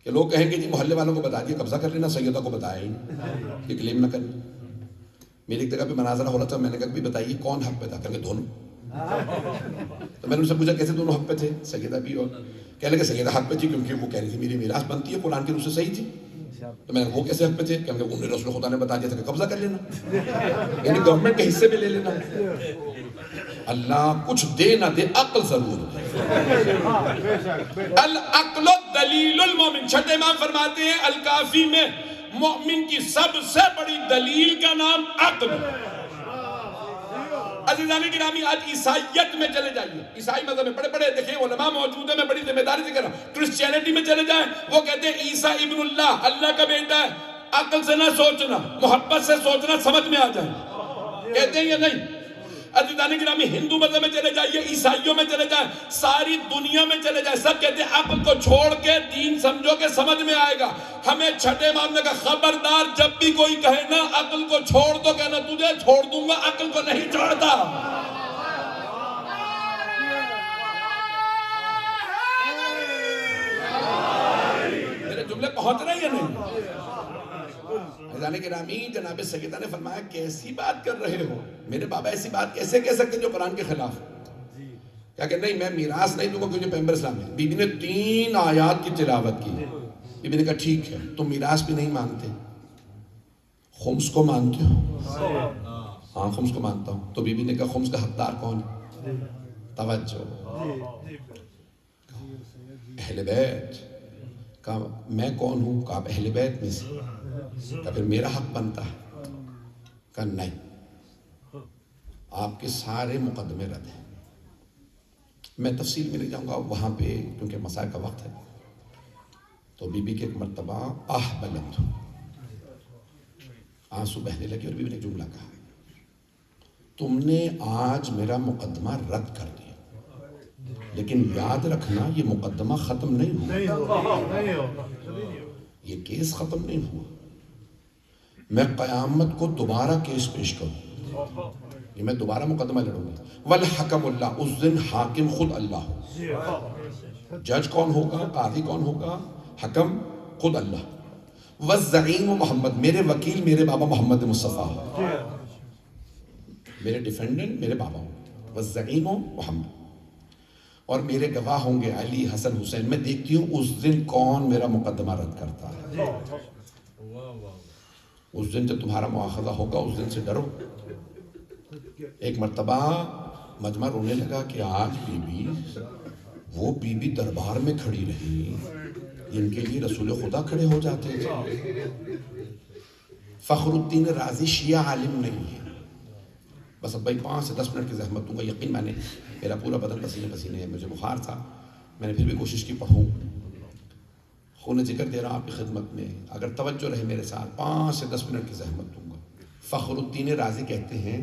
کہ لوگ کہیں گے جی محلے والوں کو بتا دیا قبضہ کر لینا، سیدہ کو بتایا ہی نہیں، یہ کلیم نہ کرنا. میری ایک جگہ پہ مناظرہ ہو رہا تھا، میں نے کہا بھی بتائیے کون حق پہ تھا؟ کہیں گے دونوں. تو میں نے ان سے پوچھا کیسے دونوں حق پہ تھے؟ سیدہ بھی اور کہنے لگے سیدہ حق پہ تھی کیونکہ وہ کہہ رہی تھی میری میراث بنتی ہے، قرآن کی روح سے صحیح تھی. تو میں نے وہ کیسے حق پہ تھے؟ کیونکہ انہیں رسول خدا نے بتا دیا تھا کہ قبضہ کر لینا، یعنی گورنمنٹ کے حصے میں لے لینا. اللہ کچھ دے نہ دے، عقل ضرور دے. العقل دلیل المومن. چھٹے امام فرماتے ہیں الکافی میں مومن کی سب سے بڑی دلیل کا نام عقل. عزیزان گرامی، آج عیسائیت میں چلے جائیے، عیسائی مذہب میں بڑے بڑے دیکھیں علماء موجود ہیں، میں بڑی ذمہ داری سے کہہ رہا ہوں. کرسچینٹی میں چلے جائیں، وہ کہتے ہیں عیسیٰ ابن اللہ، اللہ کا بیٹا ہے. عقل سے نہ سوچنا، محبت سے سوچنا، سمجھ میں آ جائے. کہتے ہیں یا نہیں؟ عزیزان گرامی، ہندو مذہب میں چلے جائیے، عیسائیوں میں چلے جائیں، ساری دنیا میں چلے جائیں، سب کہتے ہیں عقل کو چھوڑ کے دین سمجھو کہ سمجھ میں آئے گا. ہمیں چھٹے امام نے کہا خبردار، جب بھی کوئی کہے نا عقل کو چھوڑ دو، کہنا تجھے چھوڑ دوں گا، عقل کو نہیں چھوڑتا. میرے جملے پہنچ رہے ہیں یا نہیں؟ عزیزان گرامی، جناب سیدہ نے فرمایا کیسی بات کر رہے ہو؟ میرے بابا ایسی بات کیسے کہہ سکتے جو قرآن کے خلاف؟ کیا کہ نہیں میں میراث نہیں دوں گا کیونکہ پیغمبر اسلام ہے. بی بی نے 3 آیات کی تلاوت کی. بی بی نے کہا ٹھیک ہے، تم میراث بھی نہیں مانگتے، خمس کو مانتے ہو؟ ہاں خمس کو مانتا ہوں. تو بی بی نے کہا خمس کا حقدار کون ہے؟ توجہ، اہل بیت. کہا میں کون ہوں؟ کہا آپ اہل بیت میں سے. کہا پھر میرا حق بنتا ہے؟ کہا نہیں، آپ کے سارے مقدمے رد ہیں. میں تفصیل میں نہیں جاؤں گا وہاں پہ کیونکہ مسائل کا وقت ہے. تو بی بی کے ایک مرتبہ آہ بلند ہو. آنسو بہنے لگے اور بیوی نے جملہ کہا, تم نے آج میرا مقدمہ رد کر دیا, لیکن یاد رکھنا یہ مقدمہ ختم نہیں ہوا, یہ کیس ختم نہیں ہوا. میں قیامت کو دوبارہ کیس پیش کروں, یہ میں دوبارہ مقدمہ لڑوں گا. والحکم اللہ, اس دن حاکم خود اللہ ہو. جج کون ہوگا, قاضی کون ہوگا, حکم خود اللہ. والزعیم محمد, میرے وکیل میرے بابا محمد مصطفیٰ, میرے ڈیفینڈنٹ میرے بابا ہوں. والزعیم محمد, اور میرے گواہ ہوں گے علی, حسن, حسین. میں دیکھتی ہوں اس دن کون میرا مقدمہ رد کرتا ہے. اس دن جب تمہارا مواخذہ ہوگا اس دن سے ڈرو. ایک مرتبہ مجمع رونے لگا کہ آج بی بی, وہ بی بی دربار میں کھڑی رہی جن کے لیے رسول خدا کھڑے ہو جاتے تھے. فخر الدین رازی شیعہ عالم نہیں ہے. بس اب بھائی 5 سے 10 منٹ کی زحمت دوں گا. یقین میں نے, میرا پورا بدن پسینے پسینے ہے, مجھے بخار تھا, میں نے پھر بھی کوشش کی پڑھوں. خون ذکر دے رہا ہوں آپ کی خدمت میں, اگر توجہ رہے میرے ساتھ 5 سے 10 منٹ کی زحمت دوں گا. فخر الدین رازی کہتے ہیں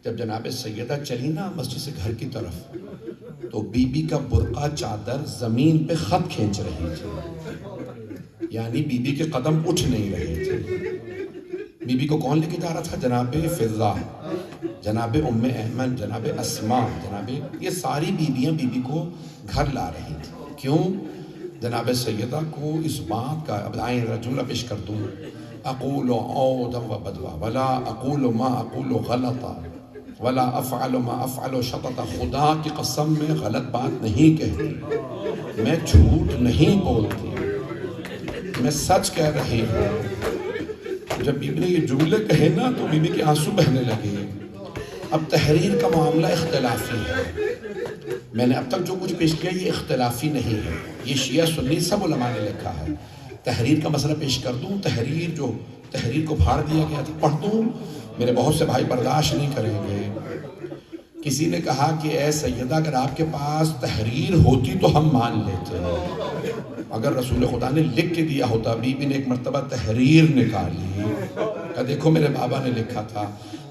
جب جناب سیدہ چلی نا مسجد سے گھر کی طرف, تو بی بی کا برقع چادر زمین پہ خط کھینچ رہی تھی, یعنی بی بی کے قدم اٹھ نہیں رہے تھے. بی بی کو کون لے کے جا رہا تھا, جناب فضہ, جناب ام ایمن, جناب اسماء, جناب, یہ ساری بیویاں بی بی کو گھر لا رہی تھی. کیوں؟ جناب سیدہ کو اس بات کا, اب آئیں جملہ پیش کر دوں, اقول عودا و بدوا ولا اقول ما اقول غلطا ولا افعل ما افعل شططا. خدا کی قسم میں غلط بات نہیں کہتی, میں جھوٹ نہیں بولتی, میں سچ کہہ رہی ہوں. جب بی بی نے یہ جملے کہے نا تو بی بی کے آنسو بہنے لگے. اب تحریر کا معاملہ اختلافی ہے. میں نے اب تک جو کچھ پیش کیا یہ اختلافی نہیں ہے, یہ شیعہ سنی سب علماء نے لکھا ہے. تحریر کا مسئلہ پیش کر دوں, تحریر کو پھاڑ دیا گیا تھا, پڑھ دوں, میرے بہت سے بھائی برداشت نہیں کریں گے. کسی نے کہا کہ اے سیدہ اگر آپ کے پاس تحریر ہوتی تو ہم مان لیتے, اگر رسول خدا نے لکھ کے دیا ہوتا. بی بی نے ایک مرتبہ تحریر نکالی, کہ دیکھو میرے بابا نے لکھا تھا.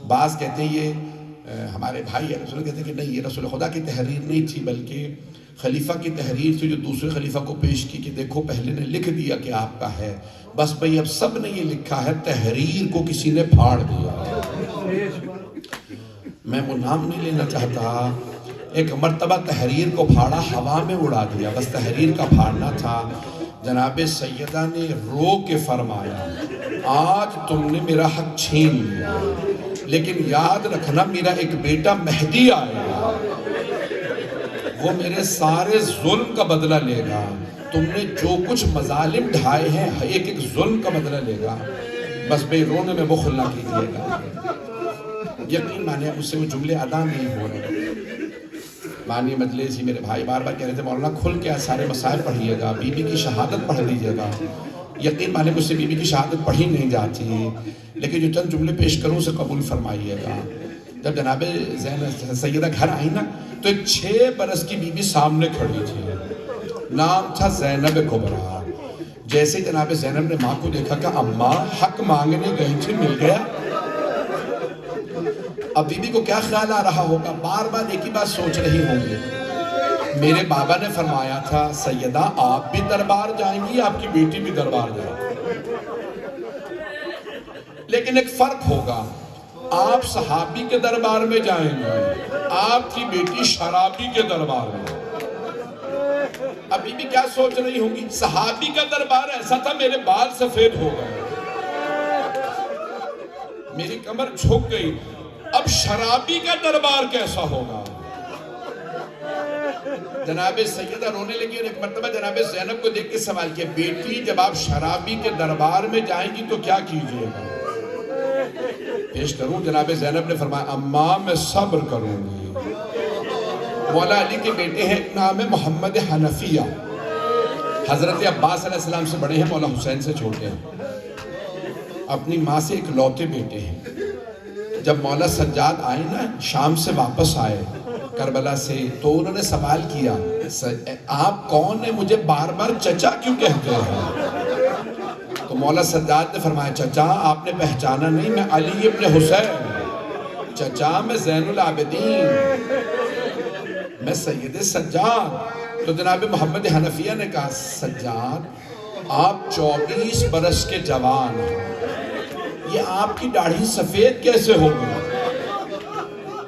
بعض کہتے ہیں یہ ہمارے بھائی رسول کہتے ہیں کہ نہیں, یہ رسول خدا کی تحریر نہیں تھی بلکہ خلیفہ کی تحریر تھی جو دوسرے خلیفہ کو پیش کی کہ دیکھو پہلے نے لکھ دیا کہ آپ کا ہے, بس بھئی اب سب نے یہ لکھا ہے, تحریر کو کسی نے پھاڑ دیا. میں وہ نام نہیں لینا چاہتا. ایک مرتبہ تحریر کو پھاڑا, ہوا میں اڑا دیا, بس تحریر کا پھاڑنا تھا. جناب سیدہ نے رو کے فرمایا آج تم نے میرا حق چھین لیا, لیکن یاد رکھنا میرا ایک بیٹا مہدی آئے گا, وہ میرے سارے ظلم کا بدلہ لے گا. تم نے جو کچھ مظالم ڈھائے ہیں ایک ایک ظلم کا بدلہ لے گا. بس بھئی رونے میں بخل نہ کیجیے گا. یقین مانے مجھ سے وہ جملے ادا نہیں ہو رہے. بانی مجلسی میرے بھائی بار بار کہہ رہے تھے مولانا کھل کے سارے مسائل پڑھیے گا, بی بی کی شہادت پڑھ لیجیے گا. یقین مانے مجھ سے بی بی کی شہادت پڑھی نہیں جاتی, لیکن جو چند جملے پیش کروں اسے قبول فرمائیے گا. جب جناب سیدہ گھر آئی نا تو ایک 6 برس کی بی بی سامنے کھڑی تھی, نام تھا زینب کبریٰ. جیسے جناب زینب نے ماں کو دیکھا کہ اماں حق مانگنے گئی تھی, مل گیا. اب بی بی کو کیا خیال آ رہا ہوگا, بار بار ایک ہی بات سوچ رہی ہوں گی. میرے بابا نے فرمایا تھا سیدہ آپ بھی دربار جائیں گی, آپ کی بیٹی بھی دربار جائیں گی, لیکن ایک فرق ہوگا, آپ صحابی کے دربار میں جائیں گے, آپ کی بیٹی شرابی کے دربار میں. اب بی بی کیا سوچ رہی ہوں گی, صحابی کا دربار ایسا تھا میرے بال سفید ہو گئے, میری کمر جھک گئی, اب شرابی کا دربار کیسا ہوگا. جناب سیدہ رونے لگی اور ایک مرتبہ جناب زینب کو دیکھ کے سوال کیا, بیٹی جب آپ شرابی کے دربار میں جائیں گی تو کیا کیجئے گا. پیش کروں, جناب زینب نے فرمایا اماں میں صبر کروں گی. مولا علی کے بیٹے ہیں, ایک نام ہے محمد حنفیہ, حضرت عباس علیہ السلام سے بڑے ہیں, مولا حسین سے چھوٹے ہیں, اپنی ماں سے ایک لوتے بیٹے ہیں. جب مولا سجاد آئے نا, شام سے واپس آئے کربلا سے, تو انہوں نے سوال کیا آپ کون ہیں, مجھے بار بار چچا کیوں کہتے ہیں. تو مولا سجاد نے فرمایا چچا آپ نے پہچانا نہیں، میں علی ابن حسین، چچا میں زین العابدین، میں سید سجاد۔ تو جناب محمد حنفیہ نے کہا سجاد آپ 24 برس کے جوان ہیں، یہ آپ کی داڑھی سفید کیسے ہو گئی؟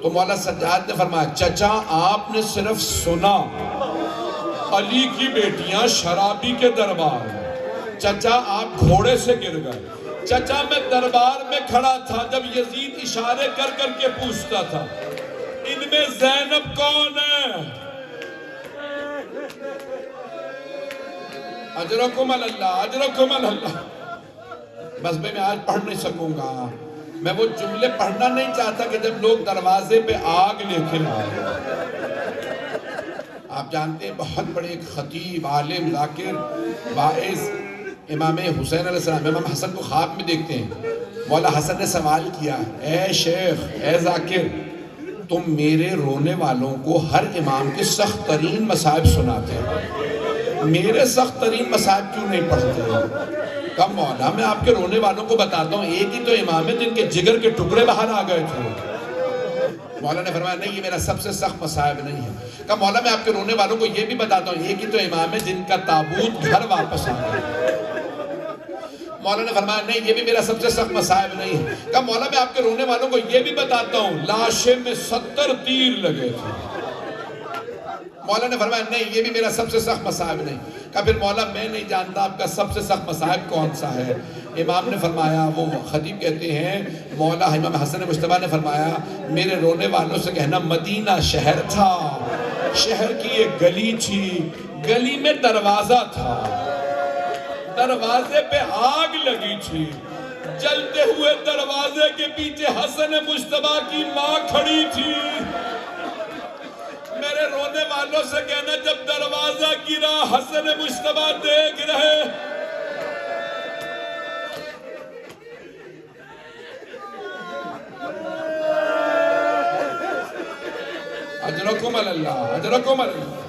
تو مولا سجاد نے فرمایا چچا آپ نے صرف سنا علی کی بیٹیاں شرابی کے دربار میں، چچا آپ گھوڑے سے گر گئے، چچا میں دربار میں کھڑا تھا جب یزید اشارے کر کر کے پوچھتا تھا ان میں زینب کون ہے؟ اجرکم اللہ، اجرکم اللہ۔ بس میں آج پڑھ نہیں سکوں گا، میں وہ جملے پڑھنا نہیں چاہتا کہ جب لوگ دروازے پہ آگ لے کے آئے۔ آپ جانتے ہیں بہت بڑے ایک خطیب، عالم، ذاکر، واعظ امام حسین علیہ السلام، امام حسن کو خواب میں دیکھتے ہیں۔ مولا حسن نے سوال کیا اے شیخ، اے ذاکر، تم میرے رونے والوں کو ہر امام کے سخت ترین مصائب سناتے ہیں، میرے سخت ترین مصائب کیوں نہیں پڑھتے؟ کہا مولا میں آپ کے رونے والوں کو بتاتا ہوں، ایک ہی تو امام ہے جن کے جگر کے ٹکڑے باہر آ گئے تھے۔ مولا نے فرمایا نہیں یہ میرا سب سے سخت مصائب نہیں ہے۔ کہا مولا میں آپ کے رونے والوں کو یہ بھی بتاتا ہوں، ایک ہی تو امام ہے جن کا تابوت گھر واپس آ گیا۔ مولا نے فرمایا نہیں یہ بھی میرا سب سے سخت مصائب نہیں ہے۔ کہا مولا میں آپ کے رونے والوں کو یہ بھی بتاتا ہوں، لاشے میں 70 تیر لگے تھے۔ مولا نے فرمایا نہیں یہ بھی میرا سب سے سخت مصائب نہیں۔ کہا پھر مولا میں نہیں جانتا آپ کا سب سے سخت مصائب کون سا ہے؟ امام نے فرمایا، وہ خطیب کہتے ہیں، مولا امام حسن مجتبیٰ نے فرمایا میرے رونے والوں سے کہنا مدینہ شہر تھا، شہر کی ایک گلی تھی، گلی میں دروازہ تھا، دروازے پہ آگ لگی تھی، جلتے ہوئے دروازے کے پیچھے حسن مجتبیٰ کی ماں کھڑی تھی۔ میرے رونے والوں سے کہنا جب دروازہ گرا حسن مجتبیٰ دیکھ رہے، اجرکم اللہ، اجرکم اللہ۔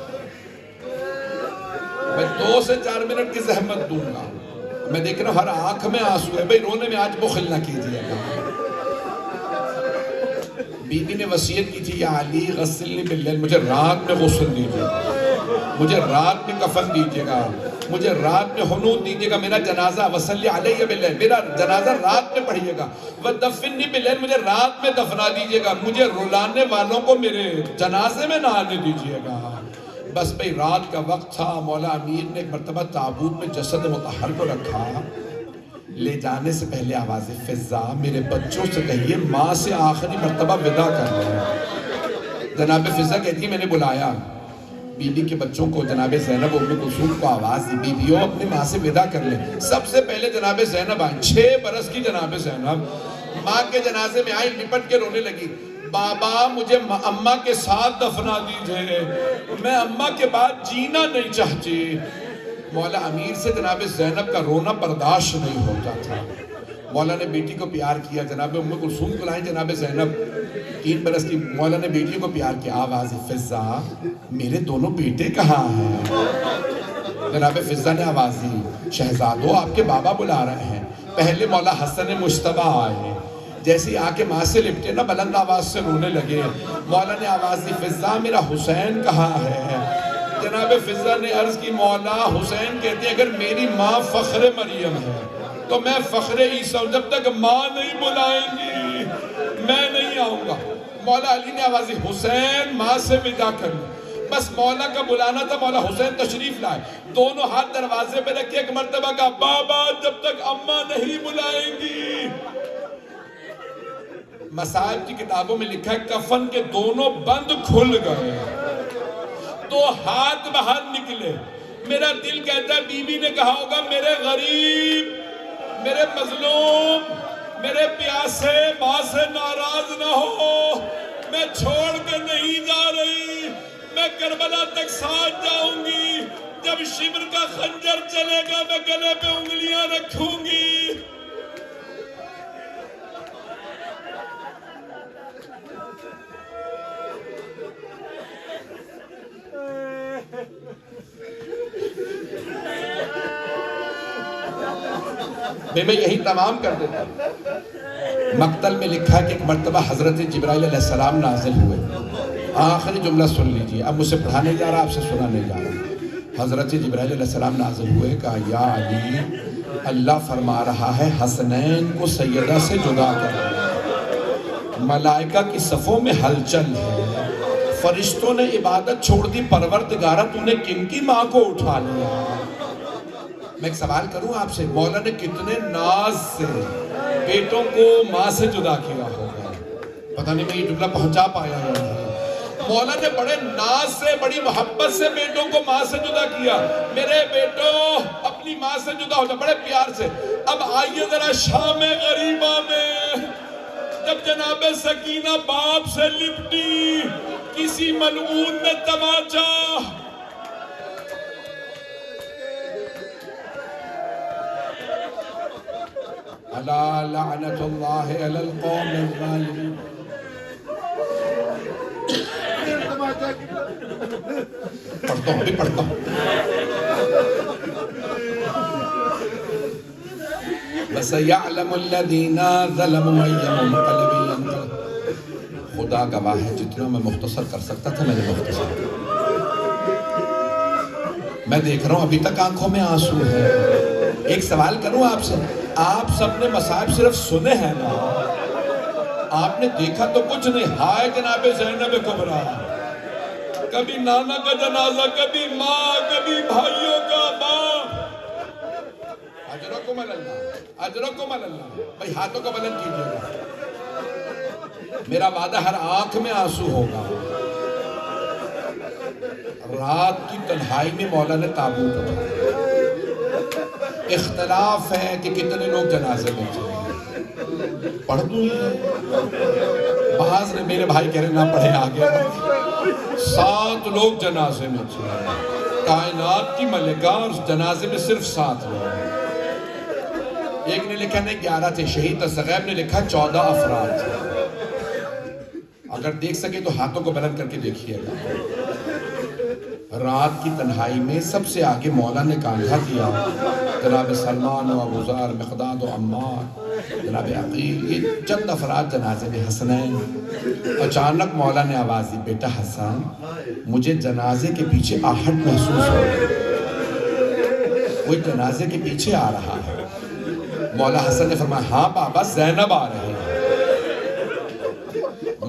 میں 2 سے 4 منٹ کی زحمت دوں گا، میں دیکھ رہا ہوں ہر آنکھ میں آنسو ہے، بھئی رونے میں آج بخل نہ کیجئے گا۔ بی بی نے وصیت کی تھی یا علی غسلنی باللیل، مجھے رات میں غسل دیجئے گا، مجھے رات میں کفن دیجئے گا، مجھے رات میں حنوط دیجئے گا، میرا جنازہ وصلی علیہ باللیل، میرا جنازہ رات میں پڑھیے گا، ودفننی باللیل، مجھے رات میں دفنا دیجئے گا، مجھے رلانے والوں کو میرے جنازے میں نہ آنے دیجئے گا۔ بس بھئی رات کا وقت تھا، مولا امیر نے ایک مرتبہ تابوت میں جسد مطہر کو رکھا، لے جانے سے پہلے آواز فضا میرے بچوں سے کہیے ماں سے آخری مرتبہ ودا کر لیں۔ جناب فضا کہتی میں نے بلایا بی بی کے بچوں کو، جناب زینب ام کلثوم کو آواز دی بیویوں اپنی ماں سے ودا کر لیں۔ سب سے پہلے جناب زینب آئیں، 6 برس کی جناب زینب ماں کے جنازے میں آئی، لپٹ کے رونے لگی، بابا مجھے اماں کے ساتھ دفنا دیجئے، میں اماں کے بعد جینا نہیں چاہتی۔ مولا امیر سے جناب زینب کا رونا برداشت نہیں ہوتا تھا، مولا نے بیٹی کو پیار کیا، جناب ام کلثوم کو لائیں، جناب زینب 3 برس کی، مولا نے بیٹی کو پیار کیا، آواز فضا میرے دونوں بیٹے کہاں ہیں؟ جناب فضا نے آواز دی شہزادو آپ کے بابا بلا رہے ہیں۔ پہلے مولا حسن مجتبیٰ آئے، جیسے ہی آ کے ماں سے لپٹے نا بلند آواز سے رونے لگے، مولا نے آواز دی فضا میرا حسین کہاں ہے؟ جناب فضا نے عرض کی مولا حسین کہتے ہیں اگر میری ماں فخر مریم ہے تو میں فخر عیسیٰ ہوں، جب تک ماں نہیں بلائیں گی میں نہیں آؤں گا۔ مولا علی نے آواز دی حسین ماں سے ودا کر لیں، بس مولا کا بلانا تھا، مولا حسین تشریف لائے، دونوں ہاتھ دروازے پہ رکھے، ایک مرتبہ کہا بابا جب تک اماں نہیں بلائیں گی۔ مصائب کی کتابوں میں لکھا ہے کفن کے دونوں بند کھل گئے، 2 ہاتھ باہر نکلے، میرا دل کہتا ہے بی بی نے کہا ہوگا میرے غریب، میرے مظلوم، میرے پیاسے ماں سے ناراض نہ ہو، میں چھوڑ کے نہیں جا رہی، میں کربلا تک ساتھ جاؤں گی، جب شبر کا خنجر چلے گا میں گلے پہ انگلیاں رکھوں گی۔ میں یہی تمام کر دیتا ہوں۔ مقتل میں لکھا کہ ایک مرتبہ حضرت جبرائیل علیہ السلام نازل ہوئے۔ آخری جملہ سن لیجئے، اب مجھ سے پڑھانے جا رہا، آپ سے سنانے جا رہا۔ حضرت جبرائیل علیہ السلام نازل ہوئے، کہا یا علی، اللہ فرما رہا ہے حسنین کو سیدہ سے جدا کر۔ ملائکہ کی صفوں میں ہلچل ہے، فرشتوں نے عبادت چھوڑ دی، پروردگارہ تو نے کن کی ماں کو اٹھا لیا؟ میں ایک سوال کروں آپ سے، مولا نے کتنے ناز سے بیٹوں کو ماں سے جدا کیا ہوگا؟ پتہ نہیں میں یہ جملہ پہنچا پایا یا نہیں۔ مولا نے بڑے ناز سے، بڑی محبت سے بیٹوں کو ماں سے جدا کیا۔ میرے بیٹوں اپنی ماں سے جدا ہو جا، بڑے پیار سے۔ اب آئیے ذرا شام غریبہ میں، جب جناب سکینہ باپ سے لپٹی، کسی ملعون نے تماچا، الا لعنت اللہ علی القوم الظالمین۔ پڑھتا ہوں بھی پڑھتا ہوں۔ وَسَيَعْلَمُ الَّذِينَ ظَلَمُوا أَيَّ مُنقَلِبٍ يَنقَلِبُونَ۔ خدا گواہ ہے، جتنا میں مختصر کر سکتا تھا میں نے مختصر کیا۔ میں دیکھ رہا ہوں ابھی تک آنکھوں میں آنسو ہے۔ ایک سوال کروں آپ سے، آپ سب نے مصائب صرف سنے ہیں نا؟ آپ نے دیکھا تو کچھ نہیں۔ ہائے جناب زینب کبریٰ، کبھی نانا کا جنازہ، کبھی ماں، کبھی بھائیوں کا باپ۔ اجرکم اللہ، اجرکم اللہ۔ بھائی ہاتھوں کو بلند کیجئے گا، میرا وعدہ ہر آنکھ میں آنسو ہوگا۔ رات کی تنہائی میں مولا نے تابوت اٹھایا۔ اختلاف ہے کہ کتنے لوگ جنازے میں تھے، پڑھ دوں یہ؟ بعض نے، میرے بھائی کہہ رہے نہ پڑھے آگے، 7 لوگ جنازے میں تھے۔ کائنات کی ملکہ اور جنازے میں صرف 7 لوگ۔ ایک نے لکھا نہیں 11 تھے، شہید تصغیب نے لکھا 14 افراد تھے۔ اگر دیکھ سکے تو ہاتھوں کو بلند کر کے دیکھیے گا۔ رات کی تنہائی میں سب سے آگے مولا نے کاندھا دیا، جناب سلمان و ابوذر، مقداد و عمار، جناب عقیل، یہ چند افراد جنازے میں۔ حسنین، اچانک مولا نے آواز دی، بیٹا حسن، مجھے جنازے کے پیچھے آہٹ محسوس ہو رہی، کوئی جنازے کے پیچھے آ رہا ہے۔ مولا حسن نے فرمایا ہاں بابا، زینب آ رہی ہے۔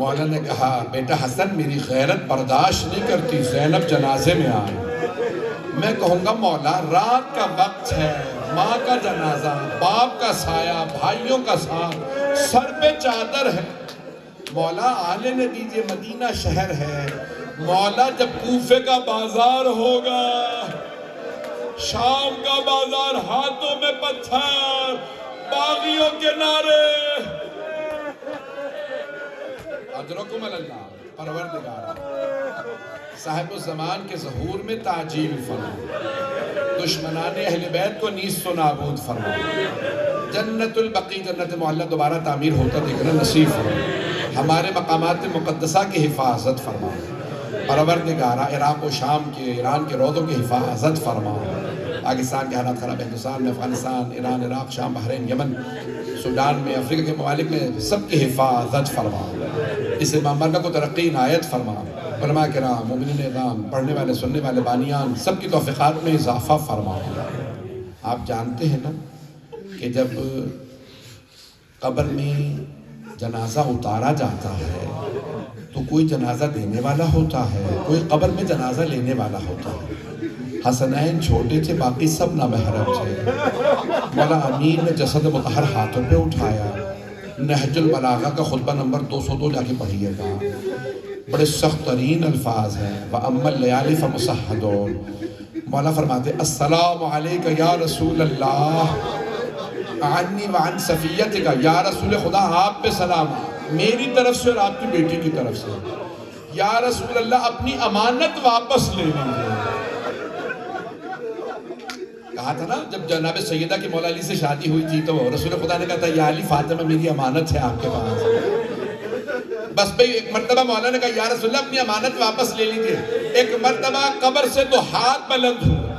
مولا نے کہا بیٹا حسن، میری غیرت برداشت نہیں کرتی، زینب جنازے میں آئے۔ میں کہوں گا مولا رات کا وقت ہے، ماں کا جنازہ، باپ کا سایہ، بھائیوں کا ساتھ، سر پہ چادر ہے۔ مولا آنے نہ دیجئے، مدینہ شہر ہے۔ مولا جب کوفے کا بازار ہوگا، شام کا بازار، ہاتھوں میں پتھر، باغیوں کے نعرے، اجرکم اللہ، پروردگارہ صاحب الزمان کے ظہور میں تعجیل فرما، دشمنان اہل بیت کو نیست و نابود فرما، جنت البقیع، جنت معلیٰ دوبارہ تعمیر ہوتا دیکھنا نصیب فرما، ہمارے مقامات مقدسہ کی حفاظت فرما، پروردگارہ عراق و شام کے، ایران کے روضوں کی حفاظت فرما، پاکستان کے حالات خراب، ہندوستان میں، افغانستان، ایران، عراق، شام، بحرین، یمن، سوڈان میں، افریقہ کے ممالک میں سب کی حفاظت فرما، اس امام برکہ کو ترقی عنایت فرما، علماء کرام، مومنین اعظام، پڑھنے والے، سننے والے، بانیان، سب کی توفیقات میں اضافہ فرما۔ آپ جانتے ہیں نا کہ جب قبر میں جنازہ اتارا جاتا ہے تو کوئی جنازہ دینے والا ہوتا ہے، کوئی قبر میں جنازہ لینے والا ہوتا ہے۔ حسنین چھوٹے تھے، باقی سب نامحرم تھے۔ مولا امین نے جسد مطہر ہاتھوں پہ اٹھایا۔ نہج البلاغہ کا خطبہ نمبر 202 جا کے پڑھیے گا، بڑے سخت ترین الفاظ ہیں۔ وَأَمَّا اللَّيَالِ فَمُصَحَّدُونَ، مولا فرماتے السلام علیکہ یا رسول اللہ، عنی وعن صفیتکا، یا رسول خدا آپ پہ سلام، میری طرف سے اور آپ کی بیٹی کی طرف سے۔ یا رسول اللہ اپنی امانت واپس لے لیجیے۔ کہا تھا نا جب جناب سیدہ کی مولا علی سے شادی ہوئی تھی تو رسول خدا نے کہا تھا یا علی، فاطمہ میری امانت ہے آپ کے پاس۔ بس بھئی ایک مرتبہ مولا نے کہا یا رسول اللہ اپنی امانت واپس لے لیجیے۔ ایک مرتبہ قبر سے تو ہاتھ بلند ہوا،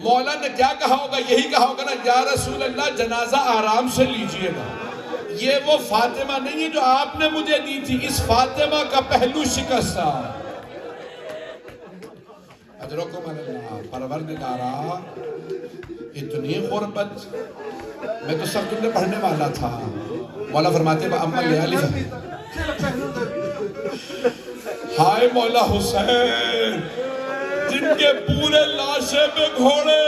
مولا نے کیا کہا ہوگا؟ یہی کہا ہوگا نا، یا رسول اللہ جنازہ آرام سے لیجئے گا، یہ وہ فاطمہ نہیں ہے جو آپ نے مجھے دی تھی، اس فاطمہ کا پہلو شکستہ۔ اجرکم اللہ، پروردگارا اتنی غربت، میں تو سب تم نے پڑھنے والا تھا۔ مولا فرماتے ہیں اما لیالی، ہائے مولا حسین جن کے پورے لاشے میں گھوڑے۔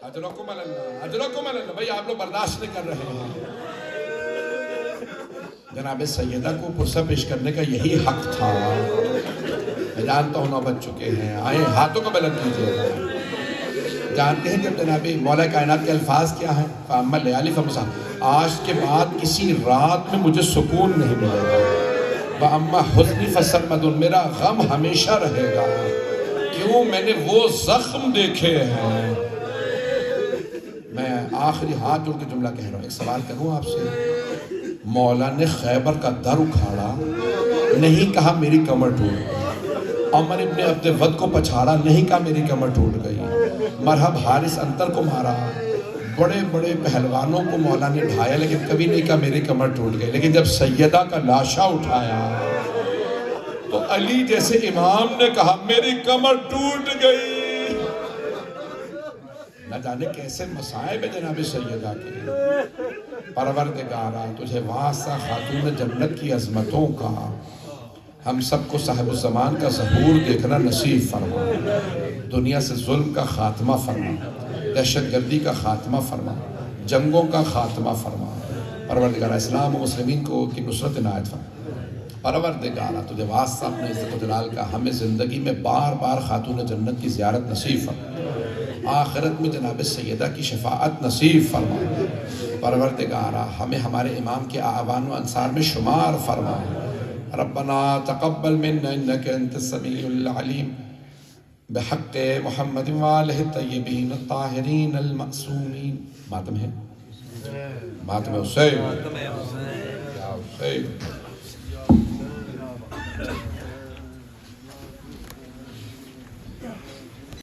اجرکم اللہ، اجرکم اللہ، بھئی آپ لوگ برداشت نہیں کر رہے ہیں۔ جناب سیدہ کو پرسہ پیش کرنے کا یہی حق تھا۔ میں جانتا ہوں نوبت چکے ہیں، آئیں ہاتھوں کو بلند کیجئے گا۔ جانتے ہیں جب جناب مولا کائنات کے الفاظ کیا ہیں؟ فَأَمَّا اللَّيَالِ فَمُسَا، آج کے بعد کسی رات میں مجھے سکون نہیں ملے گا۔ وَأَمَّا حُزْنِ فَسَرْمَدٌ، میرا غم ہمیشہ رہے گا۔ کیوں؟ میں نے وہ زخم دیکھے ہیں۔ میں آخری ہاتھ جوڑ کے جملہ کہہ رہا ہوں، ایک سوال کروں آپ سے۔ مولا نے خیبر کا در اکھاڑا، نہیں کہا میری کمر ٹوٹ گئی۔ عمر ابن عبد ود کو پچھاڑا، نہیں کہا میری کمر ٹوٹ گئی۔ مرحب حارث انتر کو مارا، بڑے بڑے پہلوانوں کو مولا نے ڈھایا، لیکن کبھی نہیں کہا میری کمر ٹوٹ گئی۔ لیکن جب سیدہ کا لاشا اٹھایا تو علی جیسے امام نے کہا میری کمر ٹوٹ گئی۔ نہ جانے کیسے مصائب ہے جناب سیدہ کے۔ پروردگارا تجھے واسطہ خاتون جنت کی عظمتوں کا، ہم سب کو صاحب الزمان کا ظہور دیکھنا نصیب فرما، دنیا سے ظلم کا خاتمہ فرما، دہشت گردی کا خاتمہ فرما، جنگوں کا خاتمہ فرما۔ پروردگارا اسلام و مسلمین کو کی نصرت عنایت فرما۔ پروردگارا تجھے واسطہ اپنے عزت و جلال کا ہمیں زندگی میں بار بار خاتون جنت کی زیارت نصیب فرما، آخرت میں جناب سیدہ کی شفاعت نصیب فرما۔ پروردگارا ہمیں ہمارے امام کے اعوان و انصار میں شمار فرما۔ ربنا تقبل منا انك انت السميع العليم بحق محمد وآلہ الطیبین الطاہرین المعصومین۔ ماتم ہے، ماتم حسین، یا حسین۔